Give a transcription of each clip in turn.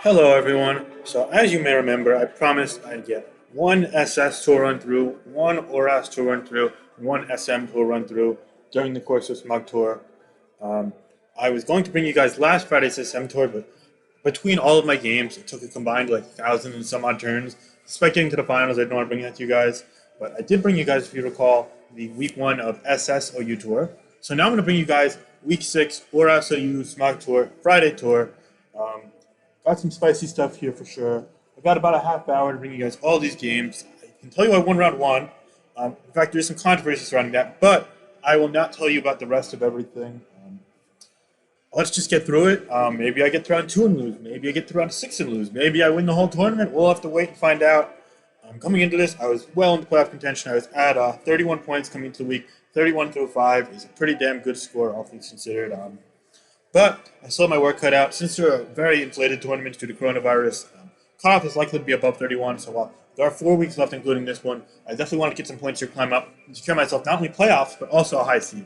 Hello everyone. So as you may remember, I promised I'd get one SS tour run through, one ORAS tour run through, one SM tour run through during the course of Smug Tour. Um, I was going to bring you guys last Friday's SM tour, but between all of my games, it took a combined like 1,000 and some odd turns. Despite getting to the finals, I didn't want to bring that to you guys. But I did bring you guys, if you recall, the week 1 of SSOU tour. So now I'm going to bring you guys week 6 ORAS OU Smug Tour, Friday tour. Um, Got some spicy stuff here for sure. I've got about a half hour to bring you guys all these games. I can tell you I won round one. In fact, there's some controversy surrounding that, but I will not tell you about the rest of everything. Let's just get through it. Maybe I get to round 2 and lose. Maybe I get to round 6 and lose. Maybe I win the whole tournament. We'll have to wait and find out. Coming into this, I was well into playoff contention. I was at 31 points coming into the week. 31 through 5 is a pretty damn good score, all things considered. But I still have my work cut out. Since they're a very inflated tournament due to coronavirus, cutoff is likely to be above 31. So while there are 4 weeks left, including this one, I definitely want to get some points here, climb up, and secure myself not only playoffs, but also a high seed.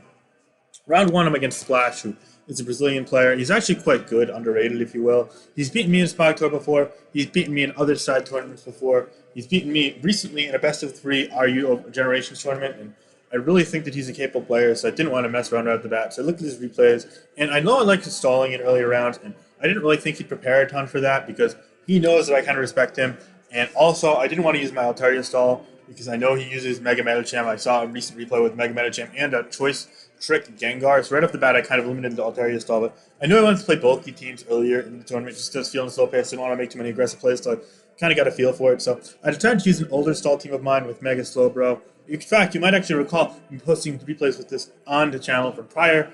Round 1, I'm against Splash, who is a Brazilian player. He's actually quite good, underrated, if you will. He's beaten me in Spy Tour before. He's beaten me in other side tournaments before. He's beaten me recently in a best-of-3 RU Generations tournament, and I really think that he's a capable player, so I didn't want to mess around right off the bat. So I looked at his replays, and I know I liked his stalling in earlier rounds, and I didn't really think he'd prepare a ton for that because he knows that I kind of respect him. And also, I didn't want to use my Altaria stall because I know he uses Mega Metacham. I saw a recent replay with Mega Metacham and a choice trick Gengar. So right off the bat, I kind of limited the Altaria stall. But I knew I wanted to play bulky teams earlier in the tournament just because feeling slow pace. I didn't want to make too many aggressive plays, so I kind of got a feel for it. So I decided to use an older stall team of mine with Mega Slowbro. In fact, you might actually recall me posting replays with this on the channel from prior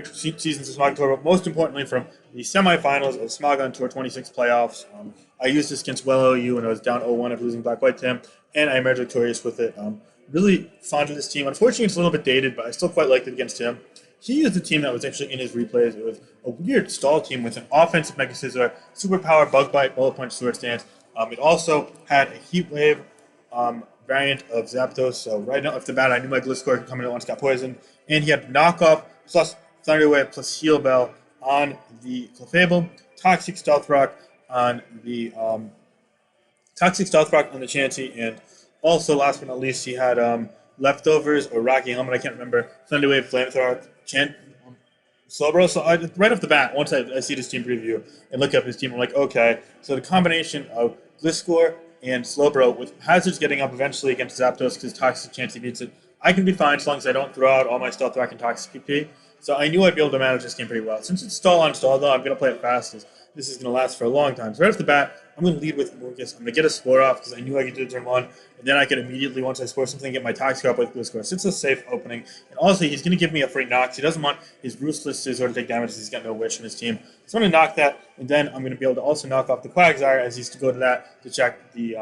seasons of Smog Tour, but most importantly from the semifinals of Smog on Tour 26 playoffs. I used this against Well OU when I was down 0-1 after losing Black White Tim, and I emerged victorious with it. Really fond of this team. Unfortunately, it's a little bit dated, but I still quite liked it against him. He used a team that was actually in his replays. It was a weird stall team with an offensive Mega Scizor, Superpower, Bug Bite, Bullet Punch, Sword Stance. It also had a Heat Wave variant of Zapdos, so right off the bat, I knew my Gliscor could come in at once, got poisoned. And he had Knockoff plus Thunder Wave plus Heal Bell on the Clefable, Toxic Stealth Rock on the Chansey, and also last but not least, he had Leftovers or Rocky Helmet, I can't remember, Thunder Wave, Flamethrower, Slowbro. So right off the bat, once I see this team preview and look up his team, I'm like, okay, so the combination of Gliscor and Slowbro with Hazards getting up eventually against Zapdos because Toxic Chansey beats it, I can be fine as long as I don't throw out all my Stealth Rock and Toxic PP. So I knew I'd be able to manage this game pretty well. Since it's stall on stall, though, I'm going to play it fast as this is going to last for a long time. So right off the bat, I'm going to lead with Lucas. I'm going to get a Spore off because I knew I could do it turn 1. And then I could immediately, once I Spore something, get my Toxic up with Gliscor. So it's a safe opening. And also, he's going to give me a free knock. He doesn't want his Ruthless Scizor to take damage because he's got no Wish in his team. So I'm going to knock that. And then I'm going to be able to also knock off the Quagsire as he's to go to that to check the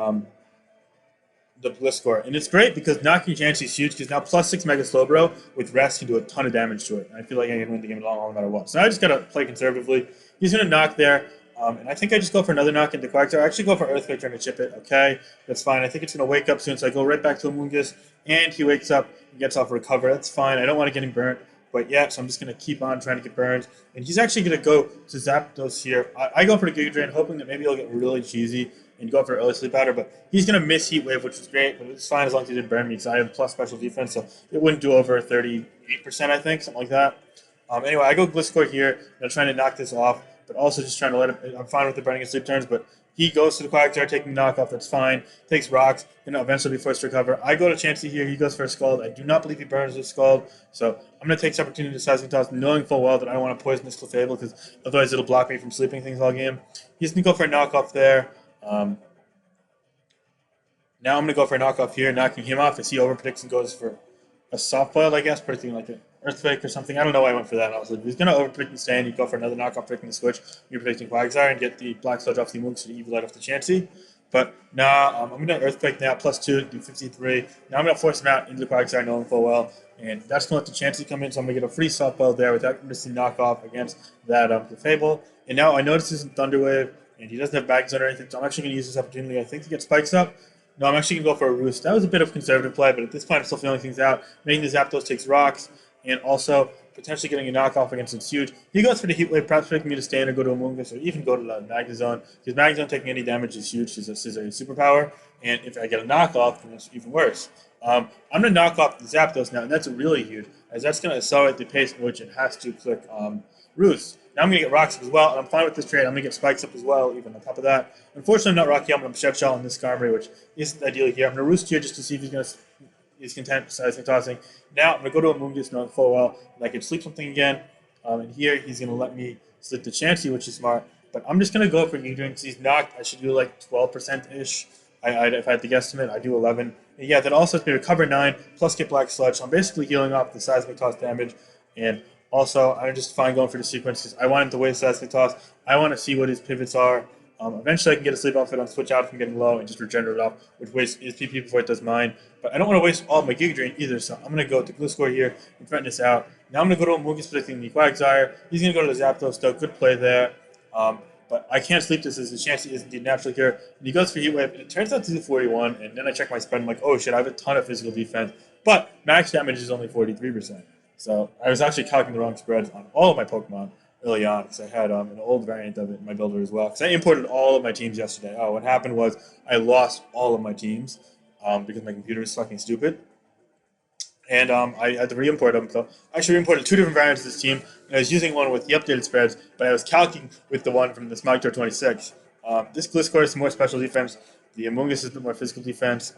Gliscor. And it's great because knocking Chansey is huge because now +6 Mega Slowbro with Rest can do a ton of damage to it. And I feel like I can win the game long no matter what. So now I just got to play conservatively. He's going to knock there. And I think I just go for another knock into Quagsire. I actually go for Earthquake trying to chip it. Okay, that's fine. I think it's going to wake up soon, so I go right back to Amoonguss. And he wakes up and gets off Recover. That's fine. I don't want to get him burnt. But yeah, so I'm just going to keep on trying to get burned. And he's actually going to go to Zapdos here. I go for the Giga Drain, hoping that maybe he'll get really cheesy and go for early Sleep Powder, but he's going to miss Heat Wave, which is great, but it's fine as long as he didn't burn me, because I have plus special defense, so it wouldn't do over 38%, I think, something like that. Anyway, I go Gliscor here, and I'm trying to knock this off, but also just trying to let him, I'm fine with the burning and sleep turns, but he goes to the Quagsire, taking knockoff, that's fine, takes rocks, and eventually be forced to recover. I go to Chansey here, he goes for a Scald. I do not believe he burns with Scald, so I'm going to take this opportunity to Seismic Toss, knowing full well that I don't want to poison this Clefable, because otherwise it'll block me from sleeping things all game. He's going to go for a knockoff there. Now I'm going to go for a knockoff here, knocking him off as he overpredicts and goes for a soft boiled, I guess, predicting like an Earthquake or something. I don't know why I went for that. I was like, he's going to overpredict and stay, and you go for another knockoff predicting the switch. You're predicting Quagsire and get the Black Sludge off the Moonks to the Evil Light off the Chansey. But now I'm going to Earthquake now, +2, do 53. Now I'm going to force him out into the Quagsire, knowing full well. And that's going to let the Chansey come in, so I'm going to get a free soft boiled there without missing knockoff against that Clefable. And now I notice this is Thunder Wave, and he doesn't have Bag Zone or anything, so I'm actually going to use this opportunity, I think, to get Spikes up. No, I'm actually going to go for a Roost. That was a bit of conservative play, but at this point I'm still feeling things out. Making the Zapdos takes rocks, and also potentially getting a knockoff against it's huge. He goes for the Heat Wave, perhaps making me to stand or go to Amoonguss or even go to the Magnezone, because Magnezone taking any damage is huge. She's a Scizor superpower, and if I get a knockoff, then it's even worse. I'm going to knock off the Zapdos now, and that's really huge, as that's going to accelerate the pace in which it has to click Roost. Now I'm going to get Rocks up as well, and I'm fine with this trade. I'm going to get Spikes up as well, even on top of that. Unfortunately, I'm not Rocky Helmet. I'm Shed Shell on this Skarmory, which isn't ideal here. I'm going to Roost here just to see if he's content sizing tossing. Now I'm going to go to Amoonguss knowing full well that I can sleep something again. And here he's going to let me sleep the Chansey, which is smart. But I'm just going to go for Nidoran because he's knocked. I should do like 12%-ish. If I had to guesstimate, I do 11. And yeah, that also lets me recover 9, plus get Black Sludge. So I'm basically healing off the Seismic Toss damage. And also, I'm just fine going for the sequence because I want him to waste Seismic Toss. I want to see what his pivots are. Eventually, I can get a sleep outfit on switch out from getting low and just regenerate off, which wastes his PP before it does mine. But I don't want to waste all of my Giga Drain either, so I'm going to go with the Gliscor here and threaten this out. Now I'm going to go to Amoonguss predicting the Quagsire. He's going to go to the Zapdos, though. Good play there. But I can't sleep this as the chance is indeed naturally here. And he goes for Heat Wave, and it turns out to do 41, and then I check my spread, and I'm like, oh shit, I have a ton of physical defense. But max damage is only 43%. So I was actually calculating the wrong spreads on all of my Pokemon early on, because I had an old variant of it in my builder as well. Because I imported all of my teams yesterday. Oh, what happened was I lost all of my teams because my computer was fucking stupid. And I had to re-import them. So I actually re-imported 2 different variants of this team. And I was using one with the updated spreads, but I was calcing with the one from the STour 26. This Gliscor has some more special defense. The Amoonguss has a bit more physical defense.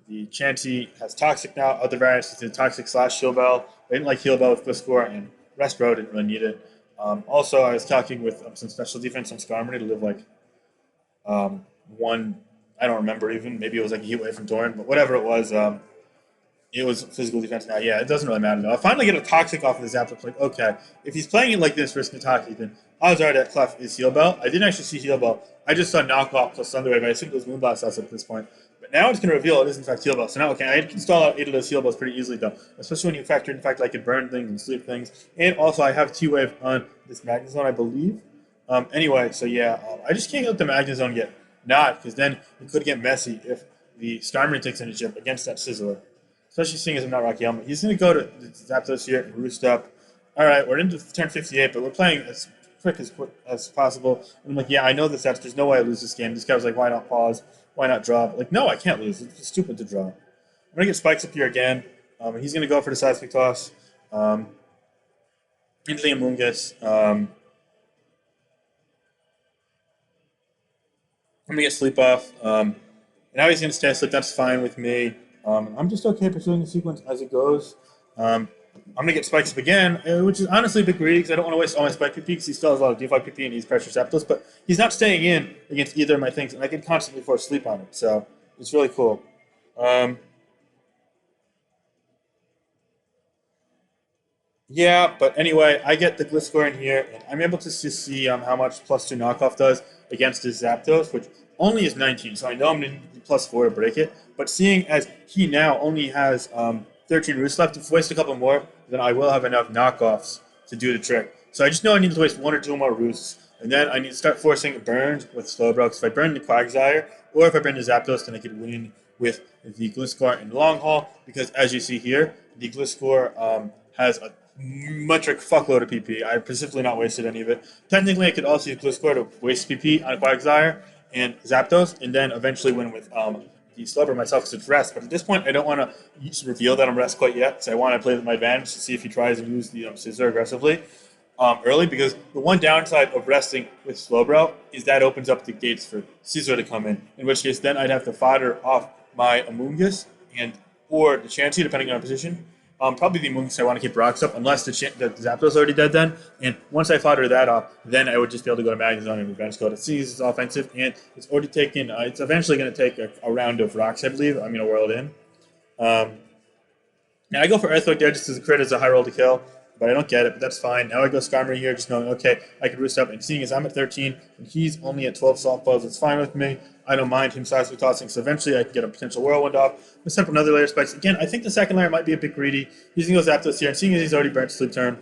The Chansey has Toxic now. Other variants is Toxic / Heal Bell. I didn't like Heal Bell with Gliscor, and Restro didn't really need it. Also, I was calculating with some special defense on Skarmory to live like one, I don't remember even, maybe it was like a Heat Wave from Torrent, but whatever it was physical defense now. Yeah, it doesn't really matter though. I finally get a Toxic off of the Zapdos. Like, okay, if he's playing it like this, risking Toxic, then odds are that Clef is Heal Bell. I didn't actually see Heal Bell. I just saw Knockoff plus Thunder Wave. I assumed it was Moonblast also at this point. But now it's going to reveal it is in fact Heal Bell. So now, okay, I can install out 8 of those Heal Bells pretty easily though. Especially when you factor in the fact that I can burn things and sleep things. And also I have T-Wave on this Magnezone, I believe. Anyway, so yeah, I just can't get the Magnezone yet. Not, because then it could get messy if the Skarmory takes initiative against that Scizor. Especially seeing as I'm not Rocky Helmet. He's going to go to Zapdos here and Roost up. Alright, we're into turn 58, but we're playing as quick as possible. And I'm like, yeah, I know this. There's no way I lose this game. This guy was like, why not pause? Why not draw? Like, no, I can't lose. It's stupid to draw. I'm going to get Spikes up here again. And he's going to go for the Seismic Toss. Into the Amoonguss. I'm going to get Sleep off. Now he's going to stay asleep. That's fine with me. I'm just okay pursuing the sequence as it goes. I'm going to get Spikes up again, which is honestly a bit greedy because I don't want to waste all my Spike PP because he still has a lot of DeFi PP and he's Pressure Zapdos, but he's not staying in against either of my things, and I can constantly force sleep on him, so it's really cool. Yeah, but anyway, I get the Gliscor in here, and I'm able to just see how much +2 knockoff does against his Zapdos, which only is 19, so I know I'm going to need +4 to break it. But seeing as he now only has 13 roosts left, if I waste a couple more, then I will have enough knockoffs to do the trick. So I just know I need to waste 1 or 2 more roosts, and then I need to start forcing burns with Slowbro, because if I burn the Quagsire, or if I burn the Zapdos, then I could win with the Gliscor in the long haul, because as you see here, the Gliscor has a metric fuckload of PP. I specifically not wasted any of it. Technically, I could also use Gliscor to waste PP on Quagsire and Zapdos, and then eventually win with the Slubber myself because it's rest. But at this point, I don't want to reveal that I'm rest quite yet, because I want to play with my advantage to see if he tries to use the Scizor aggressively early, because the one downside of resting with Slowbro is that opens up the gates for Scizor to come in which case then I'd have to fodder off my Amoonguss or the Chansey, depending on position. Probably the Amoonguss I want to keep rocks up, unless the Zapdos already dead then. And once I fodder that off, then I would just be able to go to Magnezone and Revenge Code. It sees it's offensive, and it's already taken, it's eventually going to take a round of rocks, I believe. I'm going to whirl it in. Now I go for Earthquake there just as a crit as a high roll to kill, but I don't get it, but that's fine. Now I go Skarmory here, just knowing, okay, I can roost up, and seeing as I'm at 13, and he's only at 12 Salt Balls, it's fine with me. I don't mind him Seismic Tossing, so eventually I can get a potential Whirlwind off. Let's set up another layer of Spikes. Again, I think the second layer might be a bit greedy. He's going to go Zapdos here, and seeing as he's already burnt Sleep Turn, I'm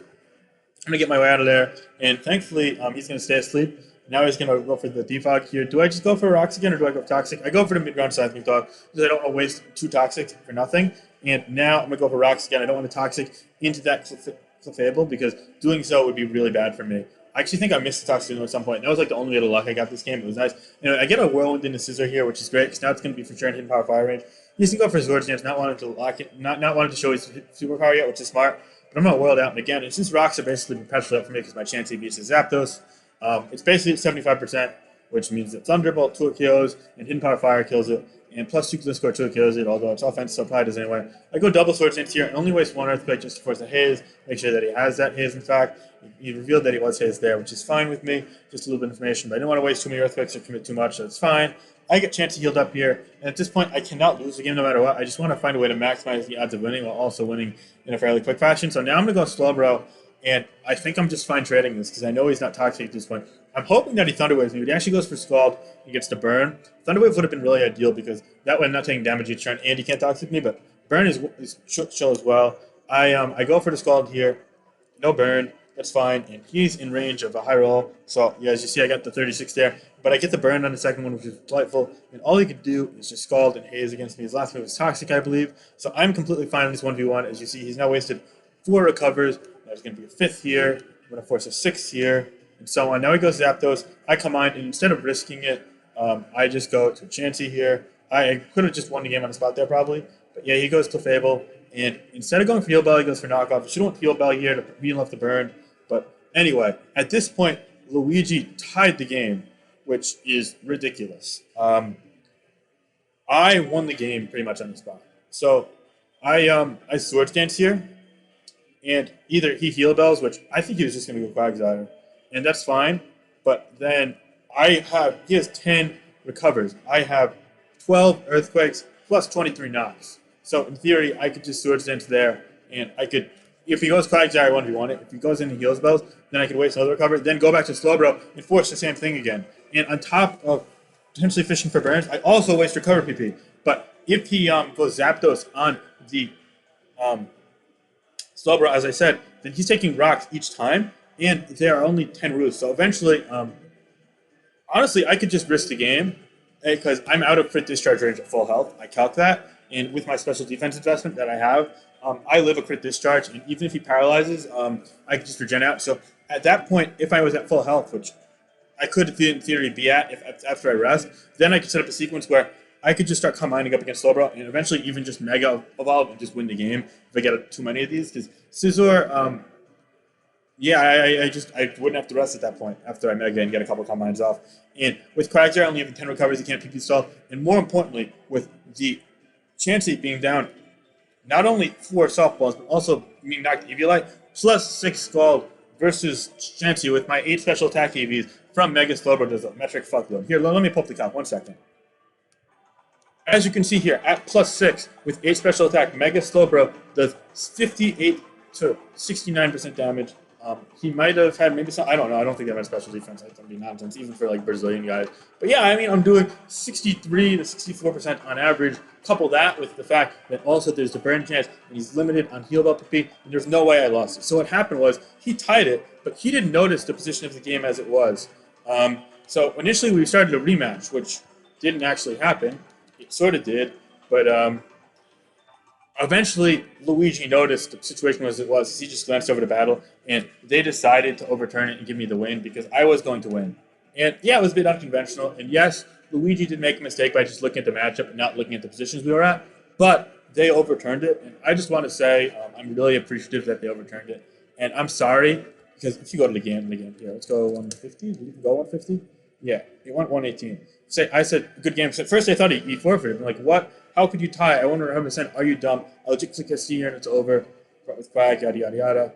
going to get my way out of there, and thankfully he's going to stay asleep. Now he's going to go for the Defog here. Do I just go for Rocks again, or do I go for Toxic? I go for the mid-round Seismic Dog, because I don't want to waste 2 Toxic for nothing. And now I'm going to go for Rocks again. I don't want to Toxic into that Fable because doing so would be really bad for me. I actually think I missed the Toxino at some point. That was like the only bit of luck I got this game. It was nice. I get a Whirlwind and a Scissor here, which is great because now it's going to be for sure in hidden power fire range. He's going to go for Sword Stance, not wanting to lock it, not wanting to show his superpower yet, which is smart. But I'm going to Whirl out. And again, it's just rocks are basically perpetually up for me because my chance beats is Zapdos. It's basically at 75%, which means that Thunderbolt 2 kills and hidden power fire kills it. And plus 2 Gliscor 2 kills it, although it's offense, so it probably does anyway. I go double Sword Stance here and only waste 1 Earthquake just to force a Haze. Make sure that he has that Haze, in fact. He revealed that he was Haze there, which is fine with me. Just a little bit of information, but I didn't want to waste too many Earthquakes or commit too much, so it's fine. I get Chansey healed up here, and at this point, I cannot lose the game no matter what. I just want to find a way to maximize the odds of winning while also winning in a fairly quick fashion. So now I'm going to go Slowbro, and I think I'm just fine trading this because I know he's not toxic at this point. I'm hoping that he Thunder Waves me, but he actually goes for Scald. He gets to Burn. Thunder Wave would have been really ideal because that way I'm not taking damage each turn and he can't toxic me, but Burn is chill as well. I go for the Scald here. No Burn. That's fine. And he's in range of a high roll. So, yeah, as you see, I got the 36 there. But I get the Burn on the second one, which is delightful. And all he could do is just Scald and Haze against me. His last move was Toxic, I believe. So I'm completely fine in this 1v1. As you see, he's now wasted 4 recovers. There's going to be a 5th here. I'm going to force a 6th here. And so on. Now he goes Zapdos. I come on, and instead of risking it, I just go to Chansey here. I could have just won the game on the spot there, probably. But yeah, he goes to Fable. And instead of going for Heal Bell, he goes for Knockoff. You should want Heal Bell here to heal off the Burn. But anyway, at this point, Luigi tied the game, which is ridiculous. I won the game pretty much on the spot. So I Sword Stance here. And either he Heal Bells, which I think he was just going to go Quagsire. And that's fine, but then he has 10 recovers. I have 12 Earthquakes plus 23 knocks. So in theory, I could just Sword Stance there, and I could, if he goes Quagsire, I 1v1 it. If he goes into Heals Bells, then I could waste another recovery, then go back to Slowbro and force the same thing again. And on top of potentially fishing for burns, I also waste recover PP. But if he goes Zapdos on the Slowbro, as I said, then he's taking rocks each time, and there are only 10 roosts. So eventually, honestly, I could just risk the game because I'm out of crit discharge range at full health. I calc that, and with my special defense investment that I have, I live a crit discharge, and even if he paralyzes, I could just regen out. So at that point, if I was at full health, which I could in theory be at after I rest, then I could set up a sequence where I could just start combining up against Slowbro and eventually even just Mega Evolve and just win the game if I get too many of these. Because Scizor, yeah, I wouldn't have to rest at that point after I Mega and get a couple combines off. And with Quagsire only having 10 recovers, he can't PP stall. And more importantly, with the Chansey being down not only 4 softballs, but also being knocked Eviolite, plus 6 Scald versus Chansey with my 8 special attack EVs from Mega Slowbro does a metric fuckload. Here, let me pull up the count, 1 second. As you can see here, at plus 6 with 8 special attack, Mega Slowbro does 58 to 69% damage. He might have had maybe some, I don't know, I don't think they have a special defense. That's going to be nonsense, even for like Brazilian guys. But yeah, I mean, I'm doing 63 to 64% on average. Couple that with the fact that also there's the burn chance, and he's limited on heal bell PP, and there's no way I lost it. So what happened was, he tied it, but he didn't notice the position of the game as it was. So initially we started a rematch, which didn't actually happen. It sort of did, but eventually Luigi noticed the situation as it was. He just glanced over the battle, and they decided to overturn it and give me the win because I was going to win. And yeah, it was a bit unconventional, and yes, Luigi did make a mistake by just looking at the matchup and not looking at the positions we were at, but they overturned it, and I just want to say I'm really appreciative that they overturned it, and I'm sorry, because if you go to the game here, let's go 150, did you go 150? Yeah, he went 118. I said, good game. So at first I thought he forfeited. I'm like, what? How could you tie? I wonder 100%, are you dumb? I'll just click a C here and it's over. With Quag, yada, yada, yada.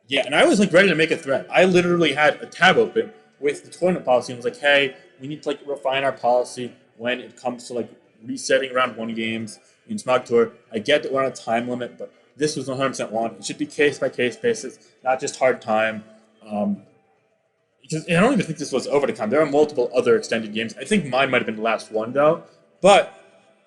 Yeah, and I was like ready to make a threat. I literally had a tab open with the tournament policy and was like, hey, we need to like refine our policy when it comes to like resetting round 1 games in Smog Tour. I get that we're on a time limit, but this was 100% one. It should be case by case basis, not just hard time. Because I don't even think this was over the time. There are multiple other extended games. I think mine might have been the last one, though. But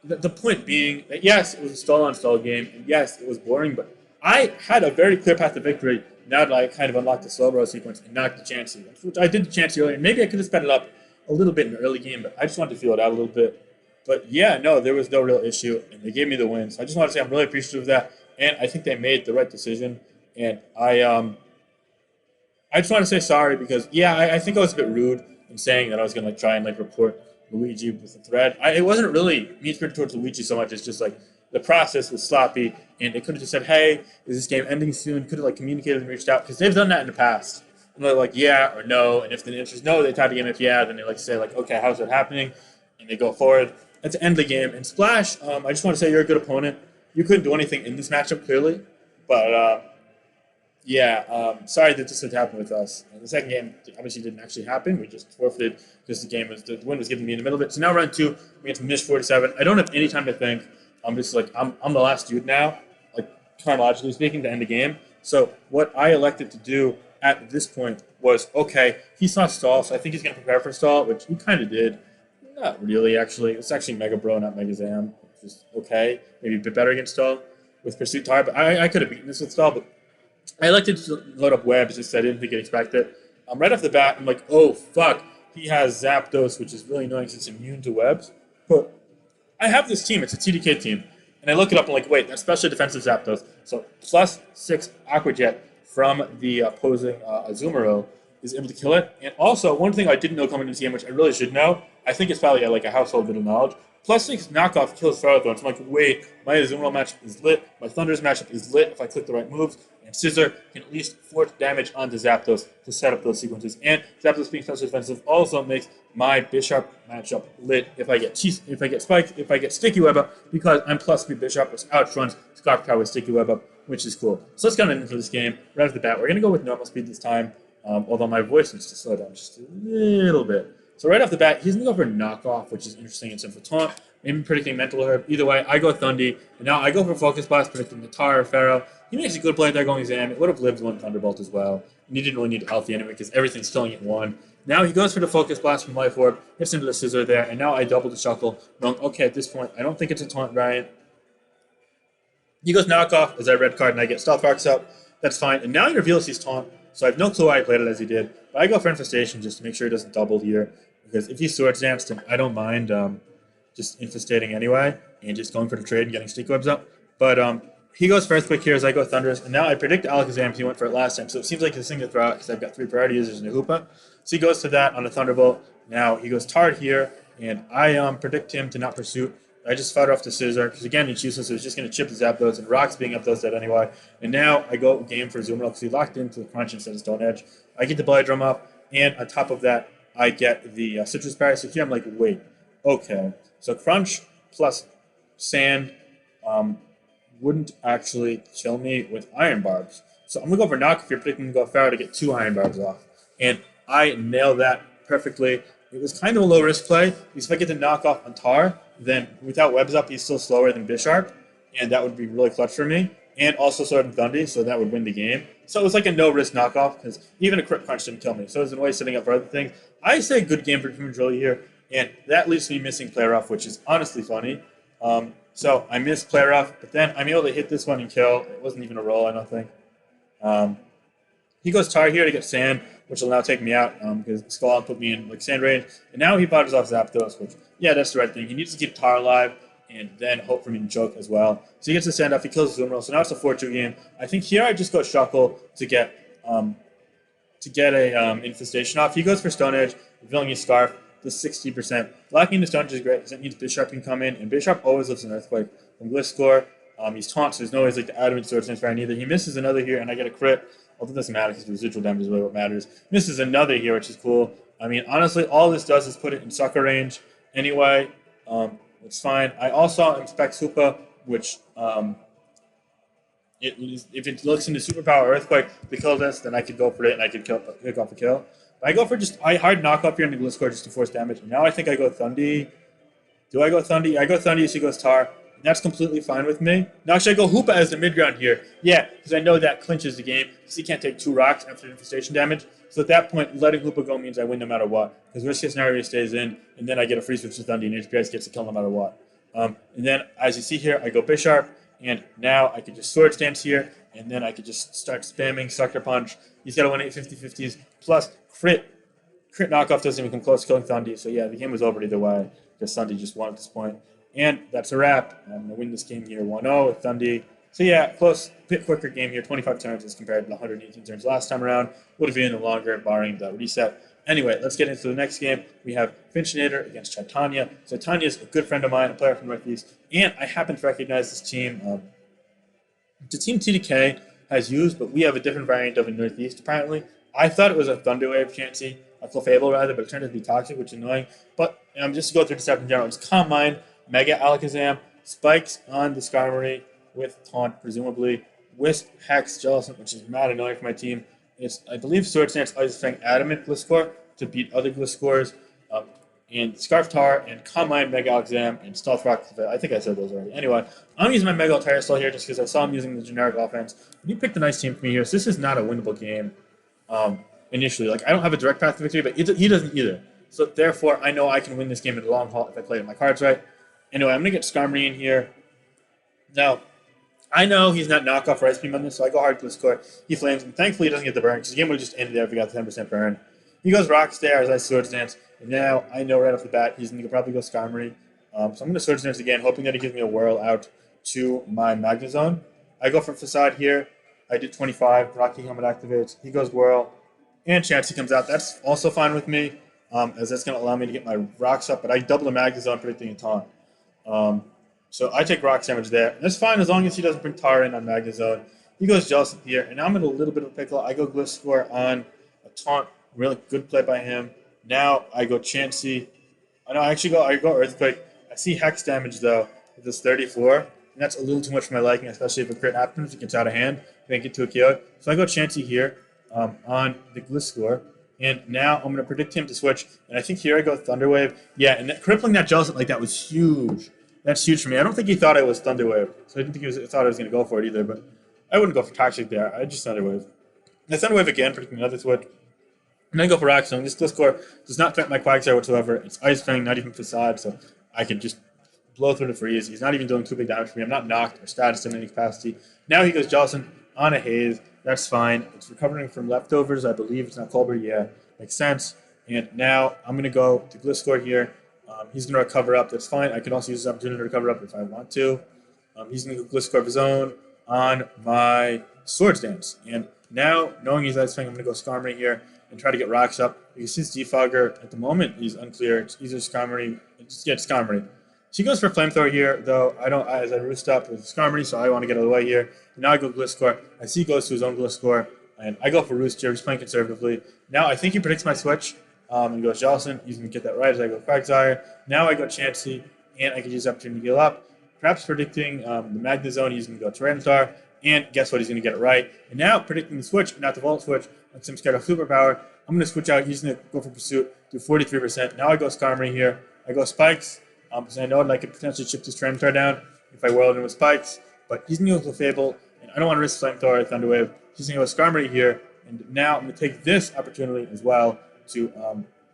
the point being that, yes, it was a stall-on-stall game, and yes, it was boring, but I had a very clear path to victory now that I kind of unlocked the Slowbro sequence and knocked the Chansey, which I did the Chansey earlier. Maybe I could have sped it up a little bit in the early game, but I just wanted to feel it out a little bit. But yeah, no, there was no real issue, and they gave me the win. So I just want to say I'm really appreciative of that, and I think they made the right decision. And I just want to say sorry because yeah, I think I was a bit rude in saying that I was gonna like try and like report Luigi with a thread. It wasn't really mean spirited towards Luigi so much. It's just like the process was sloppy, and it could have just said, "Hey, is this game ending soon?" Could have like communicated and reached out because they've done that in the past. And they're like, "Yeah" or "No," and if the answer is no, they tie the game. If yeah, then they like say like, "Okay, how's it happening?" And they go forward. That's the end of the game. And Splash, I just want to say you're a good opponent. You couldn't do anything in this matchup clearly, but yeah, sorry that this had happened with us. The second game obviously didn't actually happen. We just forfeited because the win was given to me in the middle of it. So now round two, we get to Mish 47. I don't have any time to think. I'm just like I'm the last dude now, like chronologically speaking, to end the game. So what I elected to do at this point was okay. He saw stall, so I think he's gonna prepare for stall, which he kind of did. Not really, actually. It's actually Mega Bro, not Mega Zam. Just okay, maybe a bit better against stall with Pursuit Tar, but I could have beaten this with stall, but I elected to load up webs just I didn't think I'd expect it. Right off the bat, I'm like, oh fuck, he has Zapdos, which is really annoying since it's immune to webs. But I have this team, it's a TDK team, and I look it up and like, wait, that's specially defensive Zapdos. So +6 Aqua Jet from the opposing Azumarill is able to kill it. And also, one thing I didn't know coming into the game, which I really should know, I think it's probably like a household bit of knowledge. +6 knockoff kills Ferrothorn. So I'm like, wait, my Azumarill matchup is lit, my Thunder's matchup is lit if I click the right moves, and Scissor can at least force damage onto Zapdos to set up those sequences. And Zapdos being special defensive also makes my Bishop matchup lit if I get Spiked, if I get Sticky Web up, because I'm +3 Bishop, which outruns Scarf Power with Sticky Web up, which is cool. So let's get into this game right off the bat. We're going to go with normal speed this time, although my voice needs to slow down just a little bit. So right off the bat, he's going to go for knockoff, which is interesting and simple taunt. Maybe predicting Mental Herb. Either way, I go Thundy. And now I go for Focus Blast, predicting the Tar or Pharaoh. He makes a good play there going Zam. It would have lived one Thunderbolt as well. And he didn't really need Healthy anyway because everything's killing at one. Now he goes for the Focus Blast from Life Orb, hits into the Scissor there, and now I double the Shuckle. Knowing, okay, at this point, I don't think it's a taunt variant. He goes Knockoff as I red card and I get Stealth Rocks up. That's fine. And now he reveals his taunt, so I have no clue why I played it as he did. But I go for Infestation just to make sure he doesn't double here. Because if he Swords Danced him, I don't mind just infestating anyway and just going for the trade and getting Sticky Webs up. But he goes for Earthquake here as I go Thunderous, and now I predict Alakazam because he went for it last time, so it seems like his thing to throw out because I've got 3 priority users in the Hoopa. So he goes to that on a Thunderbolt. Now he goes Tard here, and I predict him to not Pursuit. I just fired off the Scissor because again it's useless, so it's just going to chip the Zapdos, and Rock's being up those dead anyway. And now I go game for Azumarill because he locked into the Crunch instead of Stone Edge. I get the Belly Drum up, and on top of that, I get the Citrus Berry. So here I'm like, wait, okay. So Crunch plus Sand wouldn't actually kill me with Iron Barbs. So I'm going to go for Knock if you're predicting to go Pharaoh to get 2 Iron Barbs off. And I nailed that perfectly. It was kind of a low risk play because if I get the knock off on Tar, then without webs up, he's still slower than Bisharp. And that would be really clutch for me. And also Sword and Thundy, so that would win the game. So it was like a no-risk knockoff, because even a Crit Crunch didn't kill me. So it was in a way setting up for other things. I say good game for Drilly here, and that leaves me missing Play Rough, which is honestly funny. So I missed Play Rough, but then I'm able to hit this one and kill. It wasn't even a roll, I don't think. He goes Tar here to get Sand, which will now take me out, because Skull put me in like Sand range. And now he bottles off Zapdos, which, yeah, that's the right thing. He needs to keep Tar alive, and then hope for me to choke as well. So he gets the Sand off, he kills Azumarill, so now it's a 4-2 game. I think here I just go Shuckle to get a Infestation off. He goes for Stone Edge, revealing his Scarf, the 60%. Locking the Stone Edge is great, because it means Bisharp can come in, and Bisharp always lives an Earthquake. From Gliscor, he's taunt, so there's no way like the Adamant Sword Stance Fire either. He misses another here, and I get a crit. Although it doesn't matter, because the residual damage is really what matters. Misses another here, which is cool. I mean, honestly, all this does is put it in sucker range anyway. It's fine. I also inspect Hoopa, which if it looks into Superpower Earthquake to kill this, then I could go for it and I could pick off a kill. But I go for just hard knock up here in the Gliscor just to force damage. And now I think I go Thundy. Do I go Thundy? I go Thundy, she goes Tar. And that's completely fine with me. Now actually I go Hoopa as the mid ground here. Yeah, because I know that clinches the game. Because he can't take 2 rocks after infestation damage. So at that point, letting Hoopa go means I win no matter what. Because worst case scenario, he stays in, and then I get a free switch to Thundy, and HPS gets a kill no matter what. And then, as you see here, I go Bisharp, and now I could just Sword Stance here, and then I could just start spamming Sucker Punch. He's got to win 8 50-50s, plus crit. Crit knockoff doesn't even come close to killing Thundy, so yeah, the game was over either way, because Thundy just won at this point. And that's a wrap. I'm going to win this game here 1-0 with Thundy. So yeah, close, bit quicker game here, 25 turns as compared to the 118 turns last time around. Would have been longer, barring the reset. Anyway, let's get into the next game. We have Finchinator against Chaitanya. So Chaitanya is a good friend of mine, a player from Northeast, and I happen to recognize this team. The team TDK has used, but we have a different variant of a Northeast apparently. I thought it was a Thunderwave Chansey, a Clefable rather, but it turned out to be Toxic, which is annoying. But just to go through the steps in general, it's Calm Mind, Mega Alakazam, Spikes on the Skarmory with Taunt, presumably, Wisp, Hex, Jellicent, which is mad annoying for my team. It's, I believe, Sword Stance, Ice Fang, Adamant Gliscor to beat other Gliscors. And Scarf Tar, and Calm Mind, Mega Alakazam, and Stealth Rock. I think I said those already. Anyway, I'm using my Mega Altaria still here just because I saw him using the generic offense. But he picked a nice team for me here, so this is not a winnable game initially. Like, I don't have a direct path to victory, but he doesn't either. So therefore, I know I can win this game in the long haul if I play my cards right. Anyway, I'm going to get Skarmory in here. Now, I know he's not knockoff or Ice Beam on this, so I go hard Gliscor. He flames, and thankfully he doesn't get the burn, because the game would have just ended there if he got the 10% burn. He goes Rock Stare as I Sword Stance, and now I know right off the bat he's going to probably go Skarmory. So I'm going to Sword Stance again, hoping that he gives me a whirl out to my Magnezone. I go for Facade here. I did 25. Rocky Helmet activates. He goes Whirl, and Chansey comes out. That's also fine with me, as that's going to allow me to get my rocks up, but I double the Magnezone predicting a taunt. So I take Rock damage there. And that's fine as long as he doesn't bring Tar in on Magnezone. He goes Jellicent here, and now I'm in a little bit of a pickle. I go Gliscor on a taunt. Really good play by him. Now I go Chansey. I go Earthquake. I see Hex damage though with this 34, and that's a little too much for my liking, especially if a crit happens, it gets out of hand. Make it to a KO. So I go Chansey here on the Gliscor, and now I'm going to predict him to switch. And I think here I go Thunderwave. Yeah, and crippling that Jellicent like that was huge. That's huge for me. I don't think he thought I was Thunderwave, so I didn't think he thought I was going to go for it either. But I wouldn't go for Toxic there. I just Thunderwave. And I Thunderwave again, predicting another switch. And then go for Rock Stone. This Gliscor does not threaten my Quagsire whatsoever. It's Ice Fang, not even Facade, so I can just blow through the freeze. He's not even doing too big damage for me. I'm not knocked or status in any capacity. Now he goes Jellicent on a Haze. That's fine. It's recovering from leftovers, I believe. It's not Colbert. Yeah, makes sense. And now I'm going to go to Gliscor here. He's going to recover up. That's fine. I can also use this opportunity to recover up if I want to. He's going to go Gliscor of his own on my Sword Stance. And now, knowing he's Ice Fang, I'm going to go Skarmory here and try to get rocks up. Because his Defogger, at the moment, he's unclear. It's either Skarmory, Skarmory. So he goes for Flamethrower here, though as I roost up with Skarmory, so I want to get out of the way here. And now I go Gliscor. I see he goes to his own Gliscor, and I go for Roost here. He's playing conservatively. Now I think he predicts my switch. And goes Jellicent. He's going to get that right as I go Quagsire. Now I go Chansey, and I can use the opportunity to heal up. Perhaps predicting the Magnezone, he's going to go Tyranitar. And guess what? He's going to get it right. And now predicting the switch, not the Volt switch, since I'm scared of Superpower, I'm going to switch out. He's going to go for Pursuit, do 43%. Now I go Skarmory here. I go Spikes, because I know that I could potentially chip this Tyranitar down if I whirled in with Spikes. But he's going to go Clefable, and I don't want to risk Flamethrower or Thunderwave. He's going to go Skarmory here. And now I'm going to take this opportunity as well to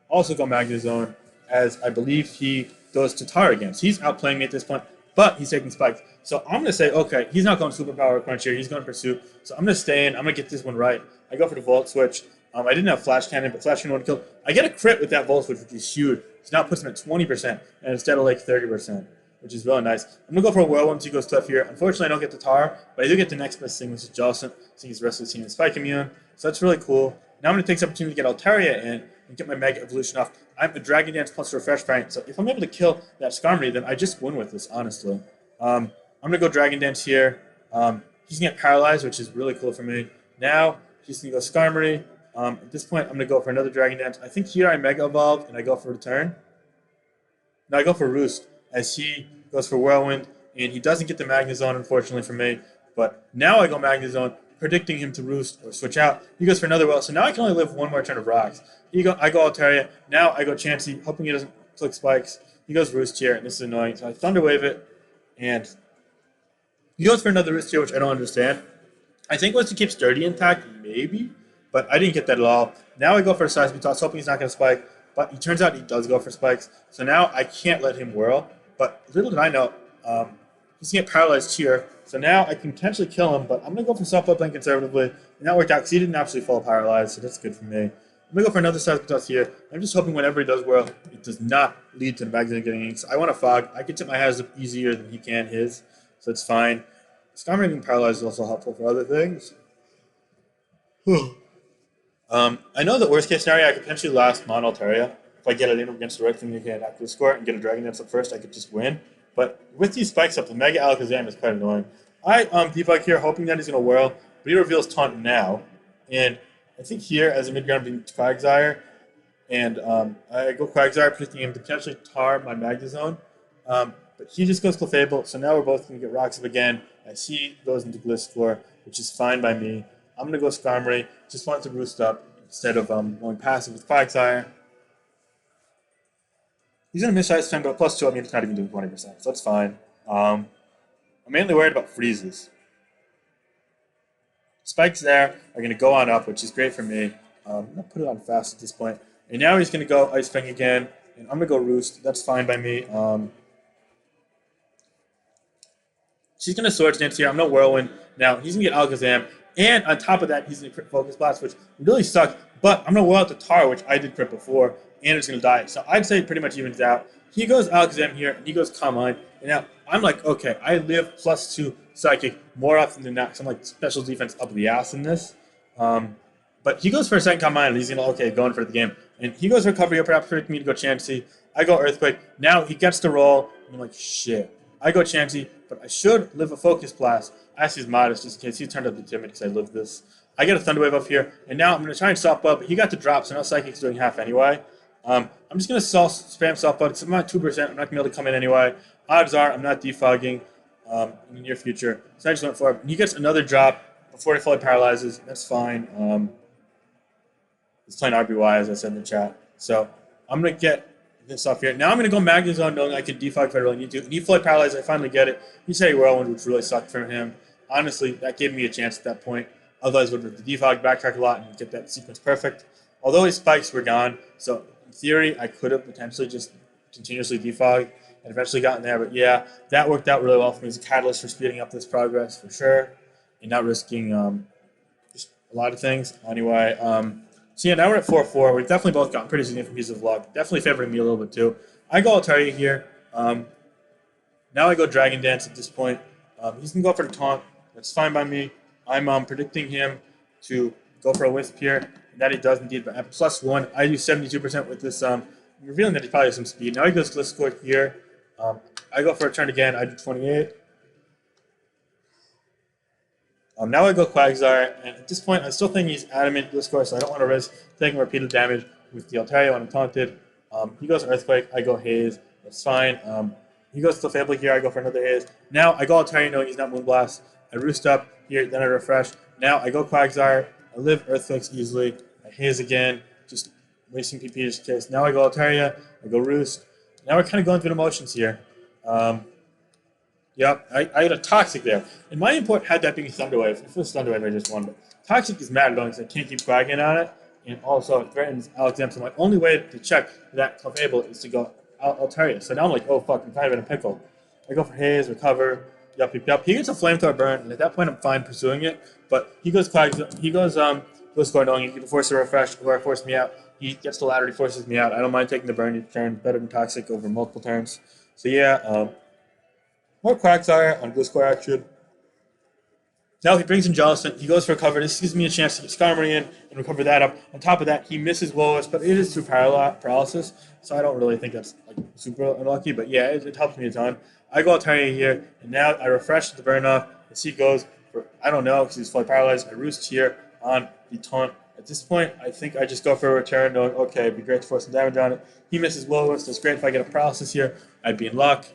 also go Magnezone, as I believe he goes to Tar again. So he's outplaying me at this point, but he's taking Spikes. So I'm going to say, okay, he's not going Superpower Crunch here. He's going Pursuit. So I'm going to stay in. I'm going to get this one right. I go for the Volt Switch. I didn't have Flash Cannon, but Flash Cannon would kill. I get a crit with that Volt Switch, which is huge. So now it puts him at 20%, and instead of like 30%, which is really nice. I'm going to go for a Whirlwind once he goes Tough here. Unfortunately, I don't get the Tar, but I do get the next best thing, which is Jellicent, seeing his rest of the team is Spike Immune. So that's really cool. Now I'm going to take this opportunity to get Altaria in and get my Mega Evolution off. I'm a Dragon Dance plus Refresh variant, so if I'm able to kill that Skarmory, then I just win with this, honestly. I'm going to go Dragon Dance here. He's going to get Paralyzed, which is really cool for me. Now, he's going to go Skarmory. At this point, I'm going to go for another Dragon Dance. I think here I Mega Evolved, and I go for Return. No, I go for Roost, as he goes for Whirlwind, and he doesn't get the Magnezone, unfortunately for me. But now I go Magnezone, predicting him to Roost or switch out. He goes for another Well, so now I can only live one more turn of Rocks. I go Altaria. Now I go Chansey, hoping he doesn't click Spikes. He goes Roost here, and this is annoying. So I Thunderwave it, and he goes for another Roost here, which I don't understand. I think it was to keep Sturdy intact, maybe, but I didn't get that at all. Now I go for a Seismic Toss, hoping he's not going to Spike, but it turns out he does go for Spikes. So now I can't let him whirl, but little did I know, he's going to get Paralyzed here. So now I can potentially kill him, but I'm going to go for Soft Play playing conservatively. And that worked out because he didn't actually fall Paralyzed, so that's good for me. I'm going to go for another Seismic Toss here. I'm just hoping whenever he does whirl, it does not lead to the Magnezone getting inked. So I want to Fog. I can tip my hazards up easier than he can his, so it's fine. Skarmory being paralyzed is also helpful for other things. I know the worst case scenario, I could potentially last Mono Altaria. If I get it in against the right thing, you can active score and get a Dragon Dance up first, I could just win. But with these spikes up, the Mega Alakazam is quite annoying. I debug here, hoping that he's going to whirl, but he reveals Taunt now. And I think here, as a mid-ground being Quagsire, and I go Quagsire, predicting him to potentially tar my Magnezone. But he just goes Clefable, so now we're both going to get Rocks up again. I see he goes into Gliscor, which is fine by me. I'm going to go Skarmory, just want to roost up instead of going passive with Quagsire. He's going to miss Ice Time, but +2, I mean, it's not even doing 20%, so that's fine. I'm mainly worried about freezes. Spikes there are going to go on up, which is great for me. I'm going to put it on fast at this point. And now he's going to go Ice Fang again, and I'm going to go Roost. That's fine by me. She's going to Swords Dance here. I'm going to Whirlwind. Now, he's going to get Alakazam. And on top of that, he's going to crit Focus Blast, which really sucks. But I'm going to Whirl out the Tar, which I did crit before, and it's going to die. So I'd say it pretty much evens out. He goes Alakazam here, and he goes Calm Mind. And now I'm like, okay, I live +2 Psychic more often than not, because I'm like special defense up the ass in this. But he goes for a second Calm Mind, and he's going to, okay, going for the game. And he goes Recovery, or perhaps predicting me to go Chansey. I go Earthquake. Now he gets to roll, and I'm like, shit. I go Chansey, but I should live a Focus Blast. I ask he's modest, just in case he turned up the timid, because I live this. I get a Thunder Wave up here, and now I'm going to try and Soft Bud, but he got the drop, so now Psychic's doing half anyway. I'm just going to spam Soft Bud, because I'm at 2%, I'm not going to be able to come in anyway. Odds are I'm not defogging in the near future, so I just went for it. And he gets another drop before he fully paralyzes. That's fine. He's playing RBY, as I said in the chat. So I'm going to get this off here. Now I'm going to go Magnezone, knowing I can defog if I really need to. And he fully paralyzed, I finally get it. He said he Whirlwind, which really sucked for him. Honestly, that gave me a chance at that point. Otherwise, would have the defog, backtrack a lot, and get that sequence perfect. Although his spikes were gone, so in theory, I could have potentially just continuously defogged and eventually gotten there. But yeah, that worked out really well for me as a catalyst for speeding up this progress for sure, and not risking just a lot of things. Anyway, so yeah, now we're at 4-4. We've definitely both gotten pretty significant pieces of luck. Definitely favoring me a little bit too. I go Altaria here. Now I go Dragon Dance at this point. He's going to go for the Taunt. That's fine by me. I'm predicting him to go for a Wisp here. And that he does indeed, but at +1, I do 72% with this. Revealing that he probably has some speed. Now he goes Gliscor here. I go for a turn again. I do 28. Now I go Quagsire, and at this point, I still think he's adamant Gliscor, so I don't want to risk taking repeated damage with the Altaria when I'm taunted. He goes Earthquake, I go Haze, that's fine. He goes to Fable here, I go for another Haze. Now I go Altaria knowing he's not Moonblast. I Roost up here, then I refresh. Now I go Quagsire, I live Earthquakes easily. I Haze again, just wasting PP just in case. Now I go Altaria, I go Roost. Now we're kind of going through the motions here. Yep, I had a Toxic there. And my import had that being Thunder Wave. If it was Thunder Wave, I just won. But Toxic is mad annoying because I can't keep quagging on it. And also, it threatens Alakazam. So my only way to check that Clefable is to go Altaria. So now I'm like, oh fuck, I'm kind of in a pickle. I go for Haze, Recover, yup. He gets a Flamethrower burn, and at that point I'm fine pursuing it. But he goes Gliscor knowing he can force a refresh or force me out. He gets the ladder, he forces me out. I don't mind taking the burn turn, better than Toxic over multiple turns. So yeah, more Quagsire on Gliscor action. Now he brings in Jolison. He goes for a cover. This gives me a chance to get Skarmory in and recover that up. On top of that, he misses Wolos, but it is through paralysis, so I don't really think that's like super unlucky. But yeah, it helps me a ton. I go Altaria here, and now I refresh the burn off. As he goes for, I don't know, because he's fully paralyzed. I Roost here on the taunt. At this point, I think I just go for a return, knowing, okay, it'd be great to force some damage on it. He misses Wolos, so it's great if I get a paralysis here. I'd be in luck.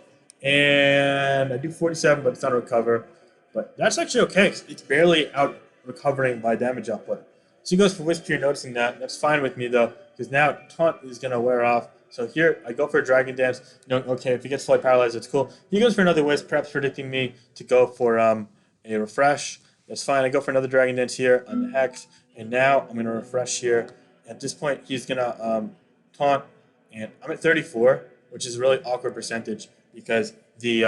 And I do 47, but it's not a recover. But that's actually okay, because it's barely out recovering my damage output. So he goes for Wisp here, noticing that. That's fine with me, though, because now Taunt is going to wear off. So here, I go for a Dragon Dance, knowing, okay, if he gets fully paralyzed, it's cool. He goes for another Wisp, perhaps predicting me to go for a refresh. That's fine. I go for another Dragon Dance here on the Hex. And now I'm going to refresh here. At this point, he's going to Taunt. And I'm at 34, which is a really awkward percentage, because the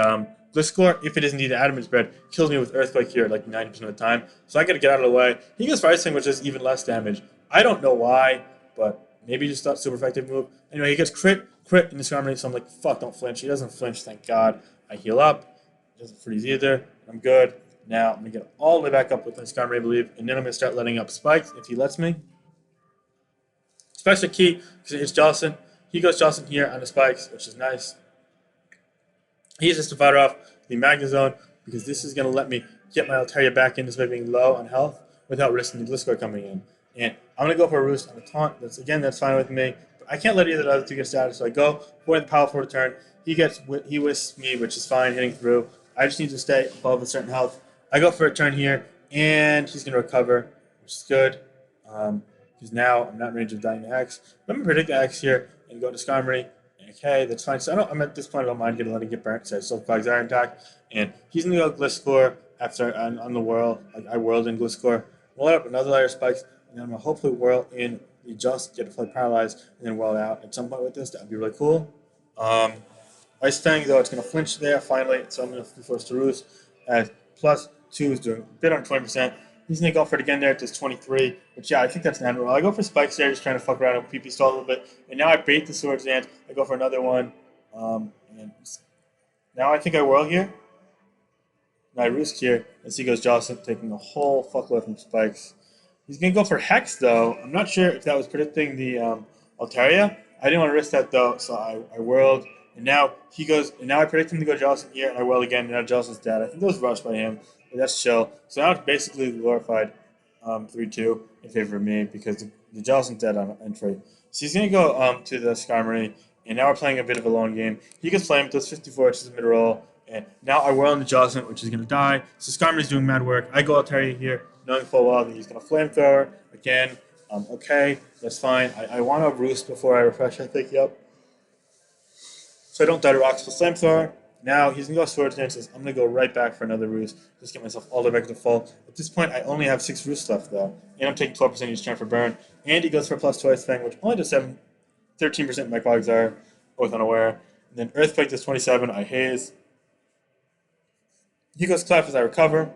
Gliscor, if it is indeed Adamant Spread, kills me with Earthquake here like 90% of the time. So I got to get out of the way. He goes for Ice Fang, which is even less damage. I don't know why, but maybe just not super effective move. Anyway, he gets crit in the Skarmory, so I'm like, fuck, don't flinch. He doesn't flinch, thank God. I heal up. He doesn't freeze either. I'm good. Now I'm going to get all the way back up with this Skarmory, I believe, and then I'm going to start letting up spikes if he lets me. Spikes are key because it hits Jolson. He goes Jolson here on the spikes, which is nice. He uses to fight off the Magna Zone because this is going to let me get my Altaria back in despite being low on health without risking the Gliscor coming in. And I'm going to go for a Roost on a taunt. That's fine with me. But I can't let either of the other two get started, so I go for the powerful return. He whisks me, which is fine, hitting through. I just need to stay above a certain health. I go for a turn here, and he's going to recover, which is good. Because now I'm not in range of dying to X. But I'm going to predict the X here and go to Skarmory. Okay, that's fine. So I'm at this point, I don't mind getting let it get burnt. So I still have Quags Iron attack. And he's going to go Gliscor after on the whirl. Like I whirled in Gliscor. Roll up another layer of spikes. And then I'm going to hopefully whirl in the Just, get a play paralyzed, and then whirl out at some point with this. That would be really cool. Ice Fang, though, it's going to flinch there finally. So I'm going to be forced to Roost at +2 is doing a bit on 20%. He's going to go for it again there at this 23, which, yeah, I think that's an end roll. I go for spikes there, just trying to fuck around and PP stall a little bit. And now I bait the Swords Dance. I go for another one. And now I think I whirl here. And I Roost here as he goes Jocelyn, taking a whole fuckload from spikes. He's going to go for Hex, though. I'm not sure if that was predicting the Altaria. I didn't want to risk that, though, so I whirled. And now he goes, and now I predict him to go Jocelyn here, and I whirl again, and now Jocelyn's dead. I think that was rushed by him. But that's chill. So now it's basically glorified 3-2 in favor of me because the Jolson's dead on entry. So he's going to go to the Skarmory, and now we're playing a bit of a long game. He gets flamed, does 54, which is a mid-roll, and now I whirl into Jolson, which is going to die. So Skarmory's doing mad work. I go Altaria here, knowing full well that he's going to flamethrower again. Okay, that's fine. I want to Roost before I refresh, I think, yep. So I don't die to Rocks with flamethrower. Now he's going to go Swords Dances. I'm going to go right back for another Roost. Just get myself all the way back to full. At this point, I only have 6 Roosts left, though. And I'm taking 12% each turn for burn. And he goes for +2 Ice Fang, which only does 13% my Quags are, both unaware. And then Earthquake does 27. I Haze. He goes Clef as I recover.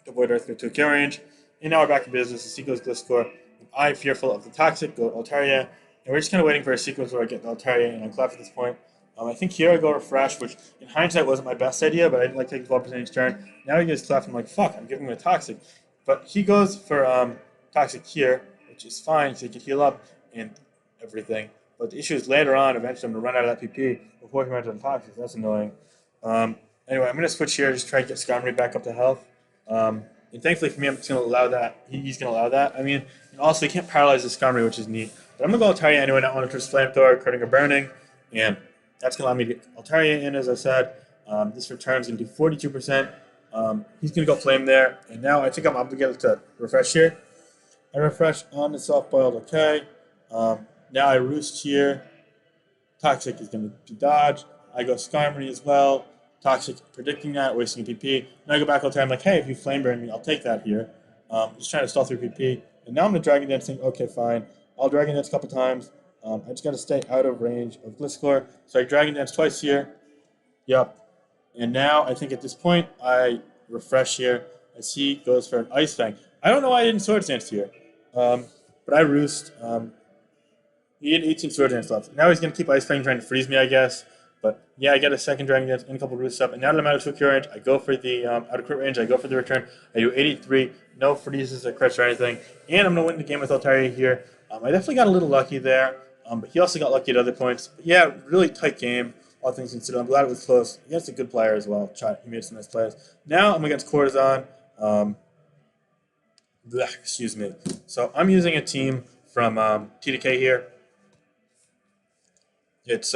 Avoid Earthquake to a kill range. And now we're back in business as he goes Gliscor. And I, fearful of the Toxic, go Altaria. And we're just kind of waiting for a sequence where I get the Altaria and I Clef at this point. I think here I go Refresh, which in hindsight wasn't my best idea, but I didn't like taking 12% each turn. Now he gets Clef, I'm like, fuck, I'm giving him a Toxic. But he goes for Toxic here, which is fine, so he can heal up and everything. But the issue is later on, eventually I'm going to run out of that PP before he runs out of Toxic. That's annoying. Anyway, I'm going to switch here, just try to get Skarmory back up to health. And thankfully for me, I'm just going to allow that. He's going to allow that. I mean, and also he can't paralyze the Skarmory, which is neat. But I'm going to go Altaria anyway, not want to twist Flamethrower, critting or burning. And that's going to allow me to get Altaria in, as I said. This return's going to do 42%. He's going to go Flame there. And now I think I'm obligated to refresh here. I refresh on the soft-boiled, okay. Now I Roost here. Toxic is going to dodge. I go Skarmory as well. Toxic predicting that, wasting a PP. Now I go back Altaria. I'm like, hey, if you Flame Burn me, I'll take that here. Just trying to stall through PP. And now I'm going to Dragon Dance, think, okay, fine. I'll Dragon Dance a couple times. I just got to stay out of range of Gliscor. So I Dragon Dance twice here. Yep. And now I think at this point I refresh here as he goes for an Ice Fang. I don't know why I didn't Swords Dance here. But I Roost. He had 18 Swords Dance left. Now he's going to keep Ice Fang trying to freeze me, I guess. But yeah, I get a second Dragon Dance and a couple Roosts up. And now that I'm out of 2 kill range, I go for the out of crit range. I go for the return. I do 83. No freezes or crits or anything. And I'm going to win the game with Altaria here. I definitely got a little lucky there. But he also got lucky at other points. But yeah, really tight game, all things considered. I'm glad it was close. Against a good player as well. He made some nice plays. Now I'm against Corzon. Excuse me. So I'm using a team from TDK here. It's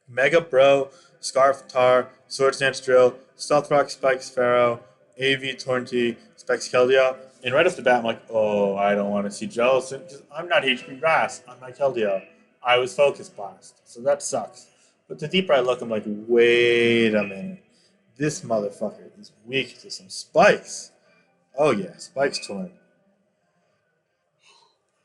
Mega Bro, Scarf Tar, Swords Dance Drill, Stealth Rock, Spikes Pharaoh, AV Tornty, Specs Keldeo. And right off the bat, I'm like, oh, I don't want to see Jellison because I'm not HP Grass on my Keldeo. I was Focus Blast, so that sucks. But the deeper I look, I'm like, wait a minute. This motherfucker is weak to some spikes. Oh yeah, Spikes Torn.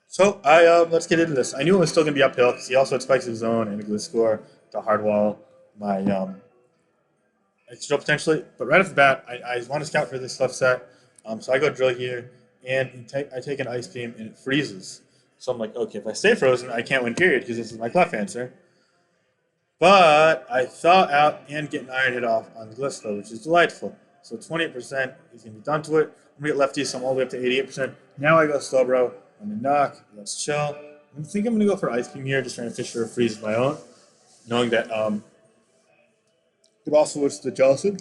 So let's get into this. I knew it was still gonna be uphill because he also had Spikes of his own and a Gliscor to hardwall my extra potentially. But right off the bat, I want to scout for this left set. So I go drill here, and I take an Ice Beam, and it freezes. So I'm like, okay, if I stay frozen, I can't win period, because this is my clef answer. But I thaw out and get an Iron Hit off on Gliscor, which is delightful. So 28% is going to be done to it. I'm going to get lefty, so I'm all the way up to 88%. Now I go slow, bro. I'm going to knock. Let's chill. I think I'm going to go for ice beam here, just trying to fish for a freeze of my own, knowing that it also works to Jellison.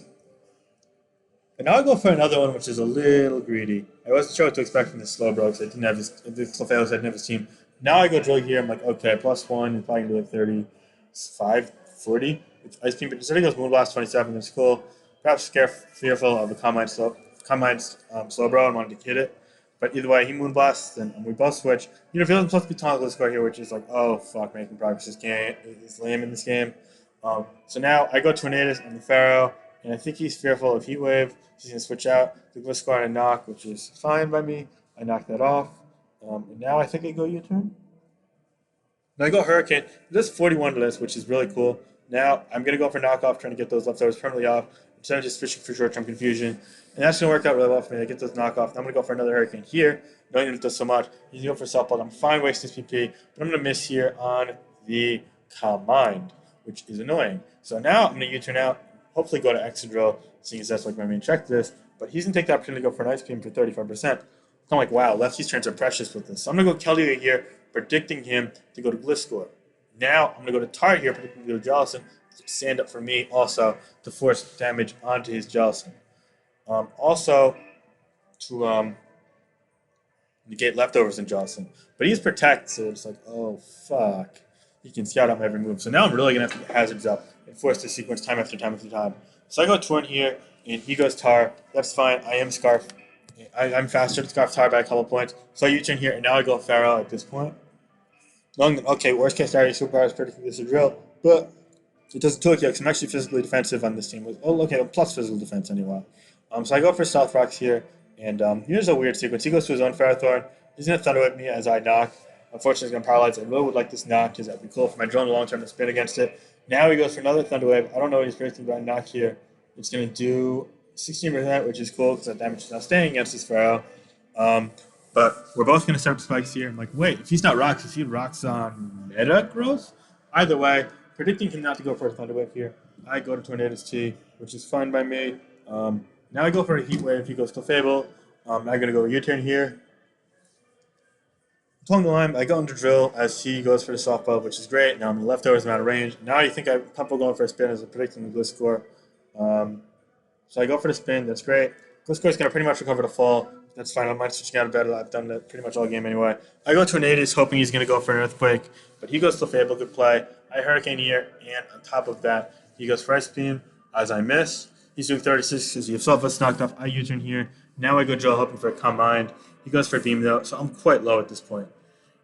And now I go for another one, which is a little greedy. I wasn't sure what to expect from this slow, bro, because I didn't have the Clefairs I didn't have his team. Now I go drill here. I'm like, okay, +1 is probably going to be like 35, 40. It's ice beam, but instead he goes Moonblast 27. That's cool. Perhaps fearful of the Combine slow bro and wanted to hit it. But either way, he Moonblasts, and we both switch. You know, if he doesn't supposed to be Tongue score here, which is like, oh, fuck, making progress this game is lame in this game. So now I go Tornadus on the Pharaoh, and I think he's fearful of Heat Wave. He's going to switch out the Gliscor and a knock, which is fine by me. I knock that off. And now I think I go U-turn. Now I go Hurricane. This 41 to this, which is really cool. Now I'm going to go for knockoff, trying to get those leftovers permanently off, instead of just fishing for short-term confusion. And that's going to work out really well for me. I get those knockoff. Now I'm going to go for another Hurricane here, knowing that it does so much. He's going to go for Self-Build. I'm fine wasting this PP, but I'm going to miss here on the Calm Mind, which is annoying. So now I'm going to U-turn out, hopefully go to Excadrill, seeing as that's like my main checklist. But he's going to take the opportunity to go for an Ice Beam for 35%. I'm like, wow, lefty's turns are precious with this. So I'm going to go Keldeo here, predicting him to go to Gliscor. Now I'm going to go to Tar here, predicting him to go to Jellison, to stand up for me also to force damage onto his Jellison. Also to negate leftovers in Jellison. But he's Protect, so it's like, oh, fuck. He can scout out my every move. So now I'm really going to have to get hazards up and force the sequence time after time after time. So I go Torn here, and he goes Tar. That's fine. I am Scarf. I'm faster to Scarf Tar by a couple points. So I U-turn here, and now I go Pharaoh at this point. Okay, worst case scenario, superpower is predicting this is drill, but it doesn't took you because I'm actually physically defensive on this team. Oh, okay, I'm plus physical defense anyway. So I go for Stealth Rocks here, and here's a weird sequence. He goes to his own Ferrothorn. He's going to Thunder Whip me as I knock. Unfortunately, he's going to Paralyze. I really would like this knock because that'd be cool for my drill in the long term to spin against it. Now he goes for another Thunder Wave. I don't know what he's predicting, but I knock here. It's going to do 16%, which is cool because that damage is now staying against this Pharaoh. But we're both going to start spikes here. I'm like, wait, if he's not Rocks, is he Rocks on Meta Growth? Either way, predicting him not to go for a Thunder Wave here. I go to Tornadus T, which is fine by me. Now I go for a Heat Wave. He goes Clefable. I'm going to go U-turn here. Tongue the line, I go into Drill as he goes for the Softball, which is great. Now I'm leftovers, I'm out of range. Now you think I'm comfortable going for a spin as I'm predicting the Gliscor. So I go for the spin, that's great. Gliscor's going to pretty much recover the fall. That's fine. I'm not switching out of bed. I've done that pretty much all game anyway. I go Tornadus, hoping he's going to go for an Earthquake, but he goes Clefable, good play. I Hurricane here, and on top of that, he goes for Ice Beam as I miss. He's doing 36 because he himself was knocked off. I U-turn here. Now I go Drill, hoping for a Calm Mind. He goes for a Beam though, so I'm quite low at this point.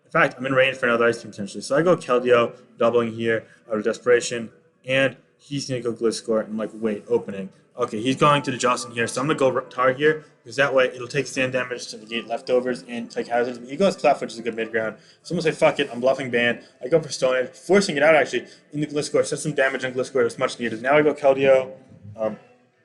In fact, I'm in range for another Ice Beam potentially. So I go Keldeo, doubling here out of desperation, and he's going to go Gliscor. I'm like, wait, opening. Okay, he's going to the Jellison here, so I'm going to go Tar here, because that way it'll take stand damage to negate leftovers and take hazards. He goes Clef, which is a good mid-ground. So I'm going to say, fuck it, I'm bluffing Ban. I go for Stone Edge, forcing it out actually in the Gliscor, set some damage on Gliscor that's much needed. Now I go Keldeo.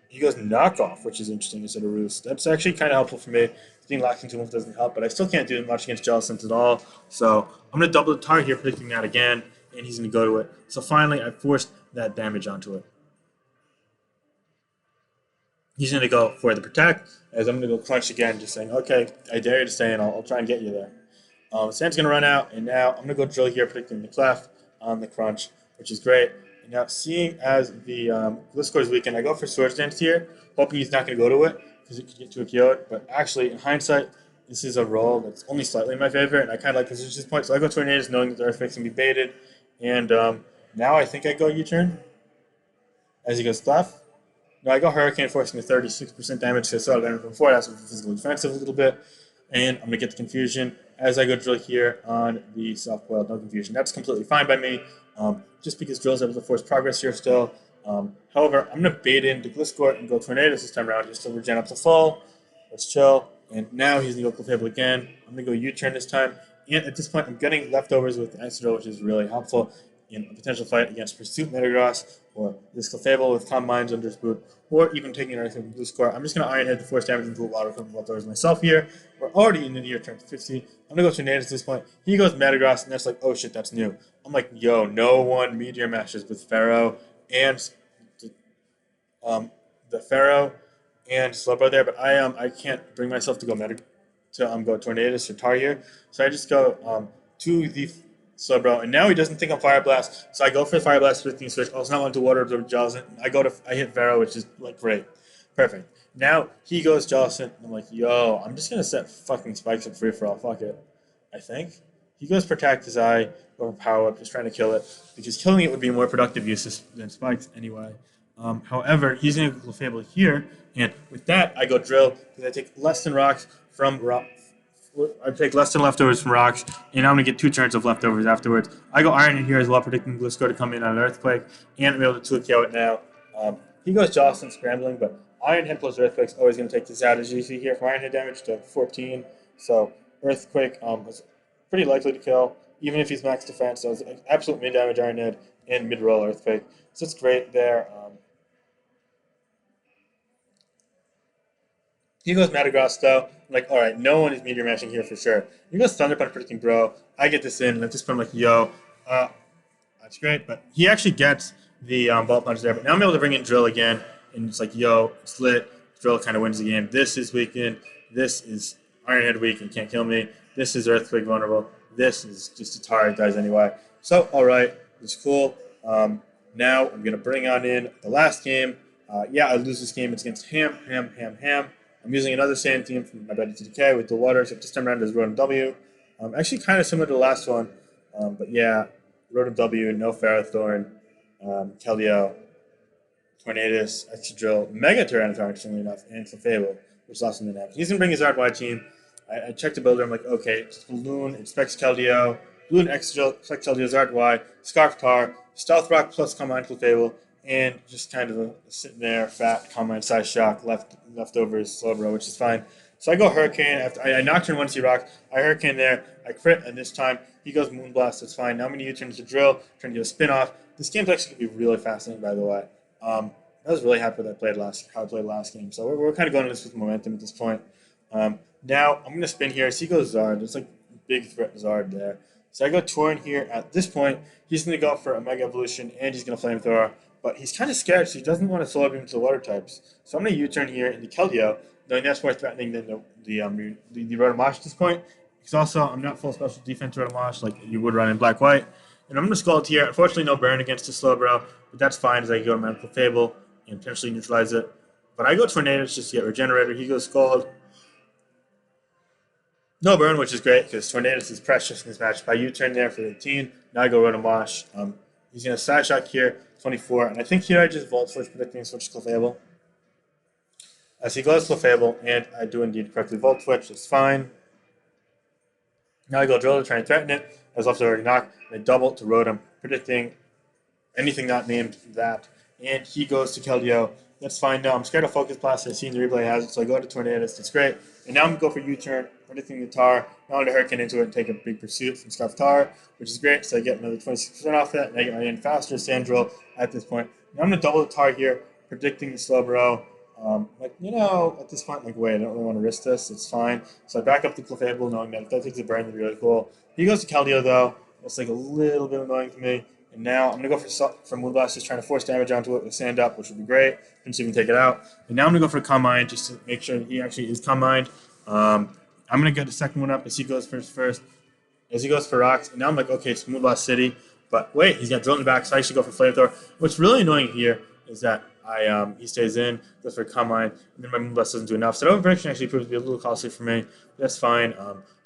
He goes Knockoff, which is interesting instead of Roost. That's actually kind of helpful for me. Being locked into move doesn't help, but I still can't do much against Jellicent at all. So I'm going to double the Tar here, predicting that again, and he's going to go to it. So finally, I forced that damage onto it. He's going to go for the Protect, as I'm going to go Crunch again, just saying, okay, I dare you to stay in, I'll try and get you there. Sand's going to run out, and now I'm going to go Drill here, predicting the Clef on the Crunch, which is great. And now, seeing as the Gliscor is weakened, I go for Swords Dance here, hoping he's not going to go to it, because it could get to a Kyogre. But actually, in hindsight, this is a roll that's only slightly in my favor, and I kind of like this point. So I go Tornadus, knowing that the Earthquake's going to be baited. And now I think I go U-turn, as he goes Clef. No, I go Hurricane, forcing the 36% damage because I saw damage before. That's physical defensive a little bit. And I'm going to get the confusion as I go Drill here on the soft-boiled, no confusion. That's completely fine by me, just because Drill is able to force progress here still. However, I'm going to bait in the Gliscor and go Tornadus this time around just to regen up to full. Let's chill. And now he's going to go Clefable again. I'm going to go U-turn this time. And at this point, I'm getting leftovers with Excadrill, which is really helpful in a potential fight against Pursuit Metagross, or this Clefable with Calm Minds under his boot, or even taking anything from Gliscor. I'm just going to Iron Head to force damage into a water from leftovers myself here. We're already in the near term 50. I'm going to go Tornadus at this point. He goes Metagross, and that's like, oh shit, that's new. I'm like, yo, no one Meteor matches with Pharaoh and the Pharaoh and Slowbro there, but I can't bring myself to go go Tornadus or Tar here, so I just go to the Slowbro, and now he doesn't think I'm Fire Blast, so I go for the Fire Blast 15 switch. Also not want to Water Absorb Jellicent. I hit Vero, which is like great, perfect. Now he goes Jellicent. I'm like, yo, I'm just gonna set fucking spikes up free for all. Fuck it. I think he goes Protect his eye or Power Up, just trying to kill it because killing it would be more productive use than spikes anyway. However, he's going to go Clefable here, and with that, I go Drill because I take less than rocks from rock. I take less than leftovers from rocks, and I'm going to get 2 turns of leftovers afterwards. I go Iron in here as well, predicting Glisco to come in on an Earthquake, and I'm able to 2KO it now. He goes Jocelyn scrambling, but Iron Head plus Earthquake's always going to take this out, as you see here, from Iron Head damage to 14. So Earthquake is pretty likely to kill, even if he's max defense. So it's absolute mid damage Iron Head and mid roll Earthquake. So it's great there. He goes Metagross though. I'm like, all right, no one is Meteor Mashing here for sure. He goes Thunder Punch predicting Bro. I get this in, and at this point I'm like, yo, that's great. But he actually gets the Ball Punch there. But now I'm able to bring in Drill again, and it's like, yo, it's lit. Drill kind of wins the game. This is weakened. This is Iron Head weak and can't kill me. This is Earthquake vulnerable. This is just a tar, it dies anyway. So, all right, it's cool. Now I'm going to bring on in the last game. I lose this game. It's against Ham. I'm using another sand team from my buddy TDK with the water, except this time around is Rotom W. Actually, kind of similar to the last one. But yeah, Rotom W, no Ferrothorn, Keldeo, Tornadus, Excadrill, Mega Tyranitar, interestingly enough, and Clefable, which lost in the nap. He's going to bring his Ardwide team. I checked the builder. I'm like, okay, it's Balloon, it specs Keldeo, Balloon Excadrill, specs Keldeo's Ardwide, Scarf Tar, Stealth Rock plus Combine Clefable, and just kind of sitting there, fat, Combine Size Shock, leftovers, Slowbro, which is fine. So I go Hurricane. After I Nocturne 1C Rock, I Hurricane there, I crit, and this time he goes Moonblast, that's fine. Now I'm going to U-turn to Drill, trying to get a spin off. This game's actually going to be really fascinating, by the way. I was really happy with how I played last game. So we're kind of going into this with momentum at this point. Now I'm going to spin here. So he goes Zard. It's like big threat Zard there. So I go Torn here. At this point, he's going to go for a Mega Evolution, and he's going to Flamethrower. But he's kind of scared, so he doesn't want to Solar Beam to the water types. So I'm going to U-turn here into Keldeo, knowing that's more threatening than the Rotomosh at this point. Because also, I'm not full special defense Rotomosh like you would run in Black-White. And I'm going to Scald here. Unfortunately, no burn against the Slowbro, but that's fine as I go to Medical Fable and potentially neutralize it. But I go Tornadus just to get Regenerator. He goes Scald. No burn, which is great because Tornadus is precious in this match. By U-turn there for 18. Now I go Rotomosh. He's going to Side Shock here, 24. And I think here I just Volt Switch, predicting Switch Clefable. As he goes Clefable, and I do indeed correctly Volt Switch. It's fine. Now I go Drill to try and threaten it. I was left already knocked. And I double to Rotom, predicting anything not named that. And he goes to Keldeo. That's fine now. I'm scared of Focus Blast. I've seen the replay has it, so I go to Tornadus. That's great. And now I'm going to go for U-turn, predicting the Tar. Now I'm going to Hurricane into it and take a big pursuit from Scarf Tar, which is great. So I get another 26% off that, and I get my in faster Sandrill at this point. Now I'm going to double the Tar here, predicting the Slowbro. At this point, wait, I don't really want to risk this. It's fine. So I back up the Clefable, knowing that if that takes a burn, it'd be really cool. He goes to Keldeo, though. It's a little bit annoying to me. And now I'm going to go for Moonblast, just trying to force damage onto it with Sand Up, which would be great. Didn't even take it out. And now I'm going to go for Combine, just to make sure that he actually is Combined. I'm going to get the second one up as he goes first. As he goes for Rocks. And now I'm like, okay, it's Moonblast City. But wait, he's got Drill in the back, so I should go for Flamethrower. What's really annoying here is that he stays in, goes for Combine, and then my Moonblast doesn't do enough. So that Overcorrection actually proves to be a little costly for me. That's fine.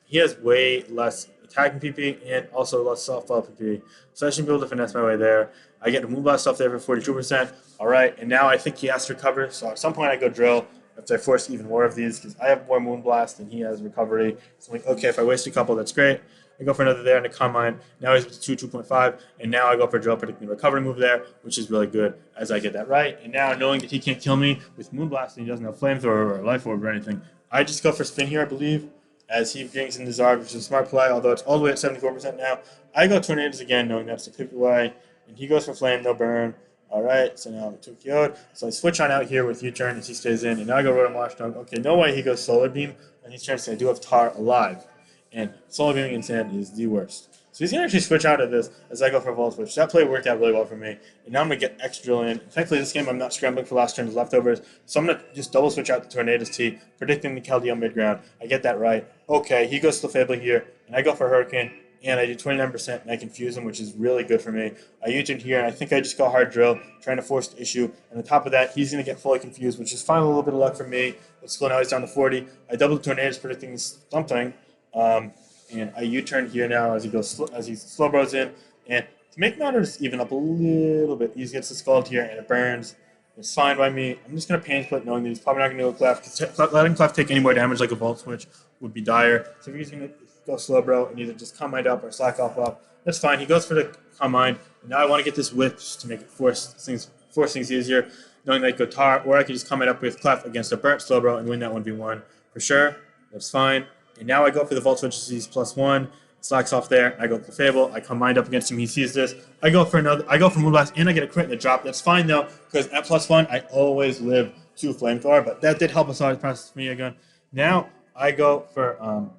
He has way less attacking PP and also less softball PP. So I should be able to finesse my way there. I get the Moonblast off there for 42%. All right, and now I think he has to recover. So at some point I go Drill after I force even more of these because I have more Moonblast than he has recovery. So I'm like, okay, if I waste a couple, that's great. I go for another there and a Combine. Now he's 2.5, and now I go for a Drill, predicting the recovery move there, which is really good as I get that right. And now knowing that he can't kill me with Moonblast and he doesn't have Flamethrower or Life Orb or anything, I just go for Spin here, I believe, as he brings in the Zard, which is a smart play, although it's all the way at 74% now. I go Tornadus again, knowing that's the pip away, and he goes for Flame, no burn. All right, so now I'm 2KO'd. So I switch on out here with U-turn as he stays in, and now I go Rotomosh. Okay, no way he goes Solar Beam, and he's trying to say I do have Tar alive. And Solar Beaming in Sand is the worst. So he's going to actually switch out of this as I go for a Volt Switch. That play worked out really well for me. And now I'm going to get X Drill in. Thankfully, this game I'm not scrambling for last turn's leftovers. So I'm going to just double switch out the Tornado's T, predicting the Keldeo mid-ground. I get that right. Okay, he goes to the Fable here, and I go for Hurricane. And I do 29%, and I confuse him, which is really good for me. I U-turn here, and I think I just go hard drill, trying to force the issue. And on top of that, he's going to get fully confused, which is finally a little bit of luck for me. Let's go now, he's down to 40. I double the Tornadoes, predicting something. And I U-turn here now as he slow bros in. And to make matters even up a little bit, he gets the Scald here, and it burns. It's fine by me. I'm just going to pain split, knowing that he's probably not going to go Clef, because letting Clef take any more damage like a Volt Switch would be dire. So if he's going to go slow bro and either just Calm Mind up or slack off up, that's fine. He goes for the Calm Mind. And now I want to get this whip to make it force things easier, knowing that I could tar, or I could just Calm Mind up with Clef against a burnt slow bro and win that 1v1 for sure. That's fine. And now I go for the Volt Switch, he's +1. Slacks off there. I go for Fable. I Calm Mind up against him. He sees this. I go for Moonblast, and I get a crit and a drop. That's fine though, because at +1 I always live 2 Flamethrower, but that did help us out process me again. Now I go for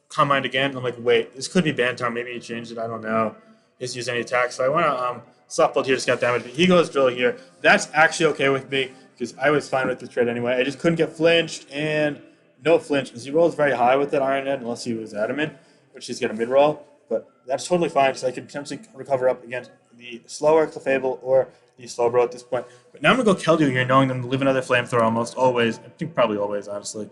Calm Mind again. I'm like, wait, this could be Bantar. Maybe he changed it. I don't know. He doesn't use any attacks, so I want to soft bolt here. Just got damage. But he goes drill here. That's actually okay with me because I was fine with the trade anyway. I just couldn't get flinched, and no flinch because he rolls very high with that Iron Head unless he was adamant, which he's going to mid-roll, but that's totally fine, so I could potentially recover up against the slower Clefable or the slow bro at this point. But now I'm going to go Keldeo here, knowing them to live another Flamethrower almost always. I think probably always, honestly.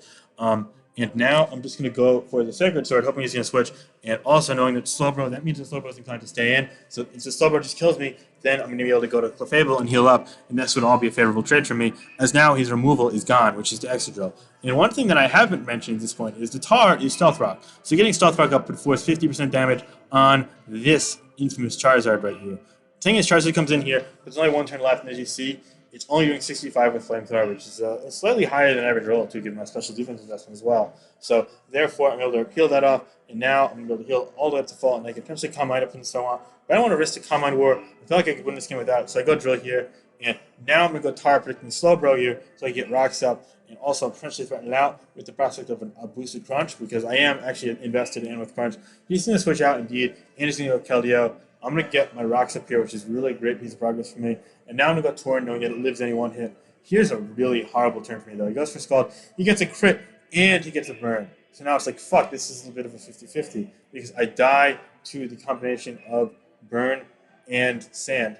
And now I'm just going to go for the Sacred Sword, hoping he's going to switch, and also knowing that slow bro, that means the slow bro is inclined to stay in. So if the slow bro just kills me, then I'm going to be able to go to Clefable and heal up, and this would all be a favorable trade for me, as now his removal is gone, which is the Extra Drill. And one thing that I haven't mentioned at this point is the Tar is Stealth Rock. So getting Stealth Rock up would force 50% damage on this infamous Charizard right here. The thing is, Charizard comes in here, but there's only one turn left, and as you see, it's only doing 65 with Flamethrower, which is slightly higher than average roll, too, given my special defense investment as well. So, therefore, I'm able to peel that off, and now I'm able to heal all the way up to full, and I can potentially Calm Mind up and so on. But I don't want to risk the Calm Mind War. I feel like I could win this game without it, so I go drill here, and now I'm going to go Tar, predicting the slow bro here, so I get rocks up, and also potentially threaten it out with the prospect of a boosted Crunch, because I am actually invested in with Crunch. He's going to switch out, indeed, and he's going to go Keldeo. I'm going to get my rocks up here, which is really a great piece of progress for me. And now I'm going to go Torn, knowing that it lives any one hit. Here's a really horrible turn for me, though. He goes for Scald, he gets a crit, and he gets a burn. So now it's like, fuck, this is a bit of a 50-50, because I die to the combination of burn and sand.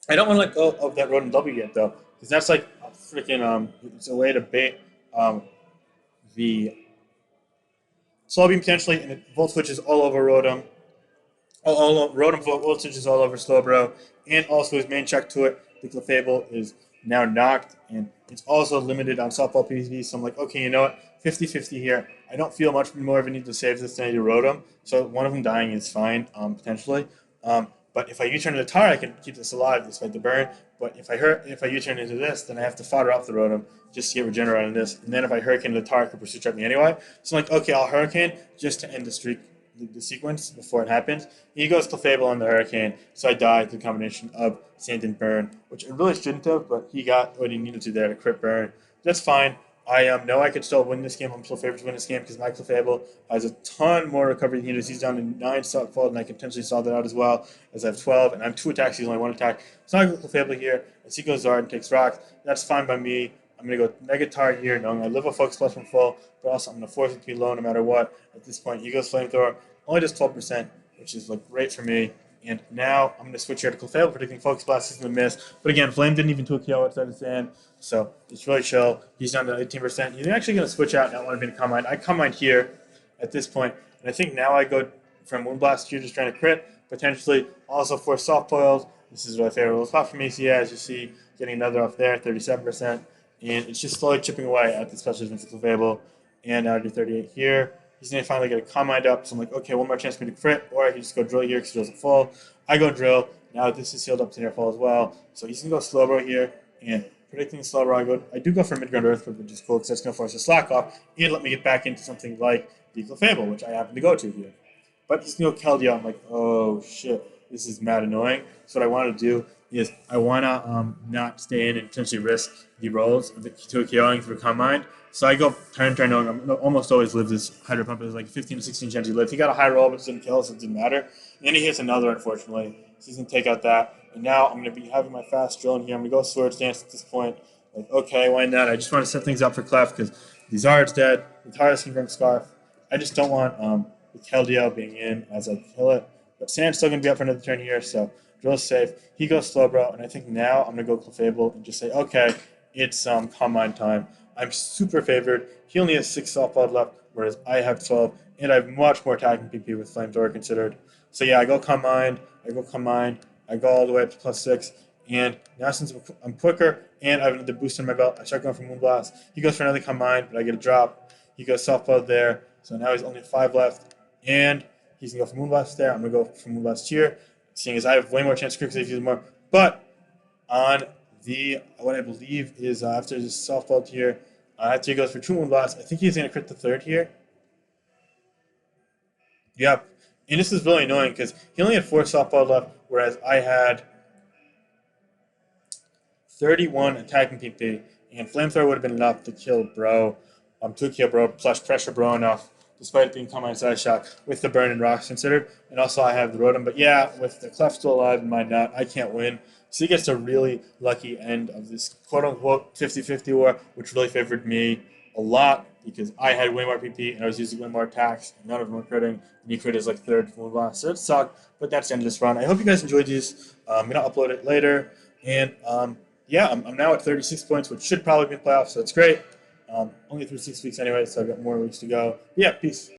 I don't want to let go of that Rotom W yet, though, because that's like a freaking, it's a way to bait the Slow Beam potentially, and it Volt Switches all over Rotom. Rotom Volt Switches all over Slowbro, and also his main check to it, the Clefable, is now knocked, and it's also limited on softball PvP, so I'm like, okay, you know what, 50-50 here. I don't feel much more of a need to save this than I do Rotom, so one of them dying is fine, potentially. But if I U-turn into Tar, I can keep this alive despite the burn. But if I U-turn into this, then I have to fodder up the Rotom just to get regenerate on this. And then if I Hurricane into Tar, I could pursue trap me anyway. So I'm like, okay, I'll Hurricane just to end the streak, the sequence before it happens. He goes Clefable on the Hurricane, so I die to the combination of Sand and Burn, which I really shouldn't have, but he got what he needed to there to crit burn. That's fine. I know I could still win this game. I'm still favored to win this game because my Clefable has a ton more recovery than he does. He's down to 9 stock fold, and I can potentially solve that out as well, as I have 12, and I have 2 attacks. He's only 1 attack. So I go Clefable here, as he goes Zard and takes rocks. That's fine by me. I'm going to go Mega Tar here, knowing I live a Focus Plus from full, but also I'm going to force it to be low no matter what. At this point, he goes Flamethrower, only does 12%, which is like great for me. And now I'm going to switch here to Clefable, predicting Focus Blast is going to miss. But again, Flame didn't even 2 KO outside the sand, so it's really chill. He's down to 18%. He's actually going to switch out and not want to be in Calm Mind. I Calm Mind here at this point, and I think now I go from Moonblast here, just trying to crit, potentially also for Soft Boils. This is my favorite spot for me. So yeah, as you see, getting another off there, 37%. And it's just slowly chipping away at the special defense of Clefable. And now I do 38 here. He's going to finally get a Calm Mind up, so I'm like, okay, one more chance for me to crit, or I can just go drill here because drill's at full. I go drill. Now this is sealed up to near full as well. So he's going to go Slowbro here, and predicting Slowbro, I do go for Midground Earthquake, which is cool because that's going to force a slack off and let me get back into something like the Clefable, which I happen to go to here. But he's going to go Keldeo. I'm like, oh shit. This is mad annoying. So what I want to do is I want to not stay in and potentially risk the rolls of the two KOing through Combine. So I go turn knowing I'm almost always live this Hydro Pump. Is like 15 to 16 chance he lived. He got a high roll, but didn't kill, so it didn't matter. And he hits another, unfortunately. So he's going to take out that. And now I'm going to be having my fast drill in here. I'm going to go Sword Stance at this point. Like, okay, why not? I just want to set things up for Clef because the Zard's dead. The Tara's confirmed Scarf. I just don't want the Keldeo being in as I kill it. But Sand's still going to be up for another turn here, so drill's safe. He goes Slowbro, and I think now I'm going to go Clefable and just say, okay, it's Combine time. I'm super favored. He only has 6 softballs left, whereas I have 12, and I have much more attacking PP with Flamethrower considered. So yeah, I go Combine, I go all the way up to +6, and now since I'm quicker and I have another boost in my belt, I start going for Moonblast. He goes for another Combine, but I get a drop. He goes softball there, so now he's only 5 left, and he's going to go for Moonblast there. I'm going to go for Moonblast here, seeing as I have way more chance to crit because I use more. But on the, what I believe is after this softball here, after he goes for 2 Moonblast, I think he's going to crit the third here. Yep. And this is really annoying because he only had 4 softballs left, whereas I had 31 attacking PP, and Flamethrower would have been enough to kill Bro, to kill Bro, plus pressure Bro enough, despite it being Combine Side Shock, with the Burn and Rocks considered. And also I have the Rotom, but yeah, with the Clef still alive and mine not, I can't win. So he gets a really lucky end of this quote-unquote 50-50 war, which really favored me a lot because I had way more PP and I was using way more attacks, and none of them were critting, and he crit his like third Moonblast. So it sucked, but that's the end of this run. I hope you guys enjoyed these. I'm going to upload it later, and yeah, I'm now at 36 points, which should probably be in playoffs, so it's great. Only through 6 weeks anyway, so I've got more weeks to go. Yeah, peace.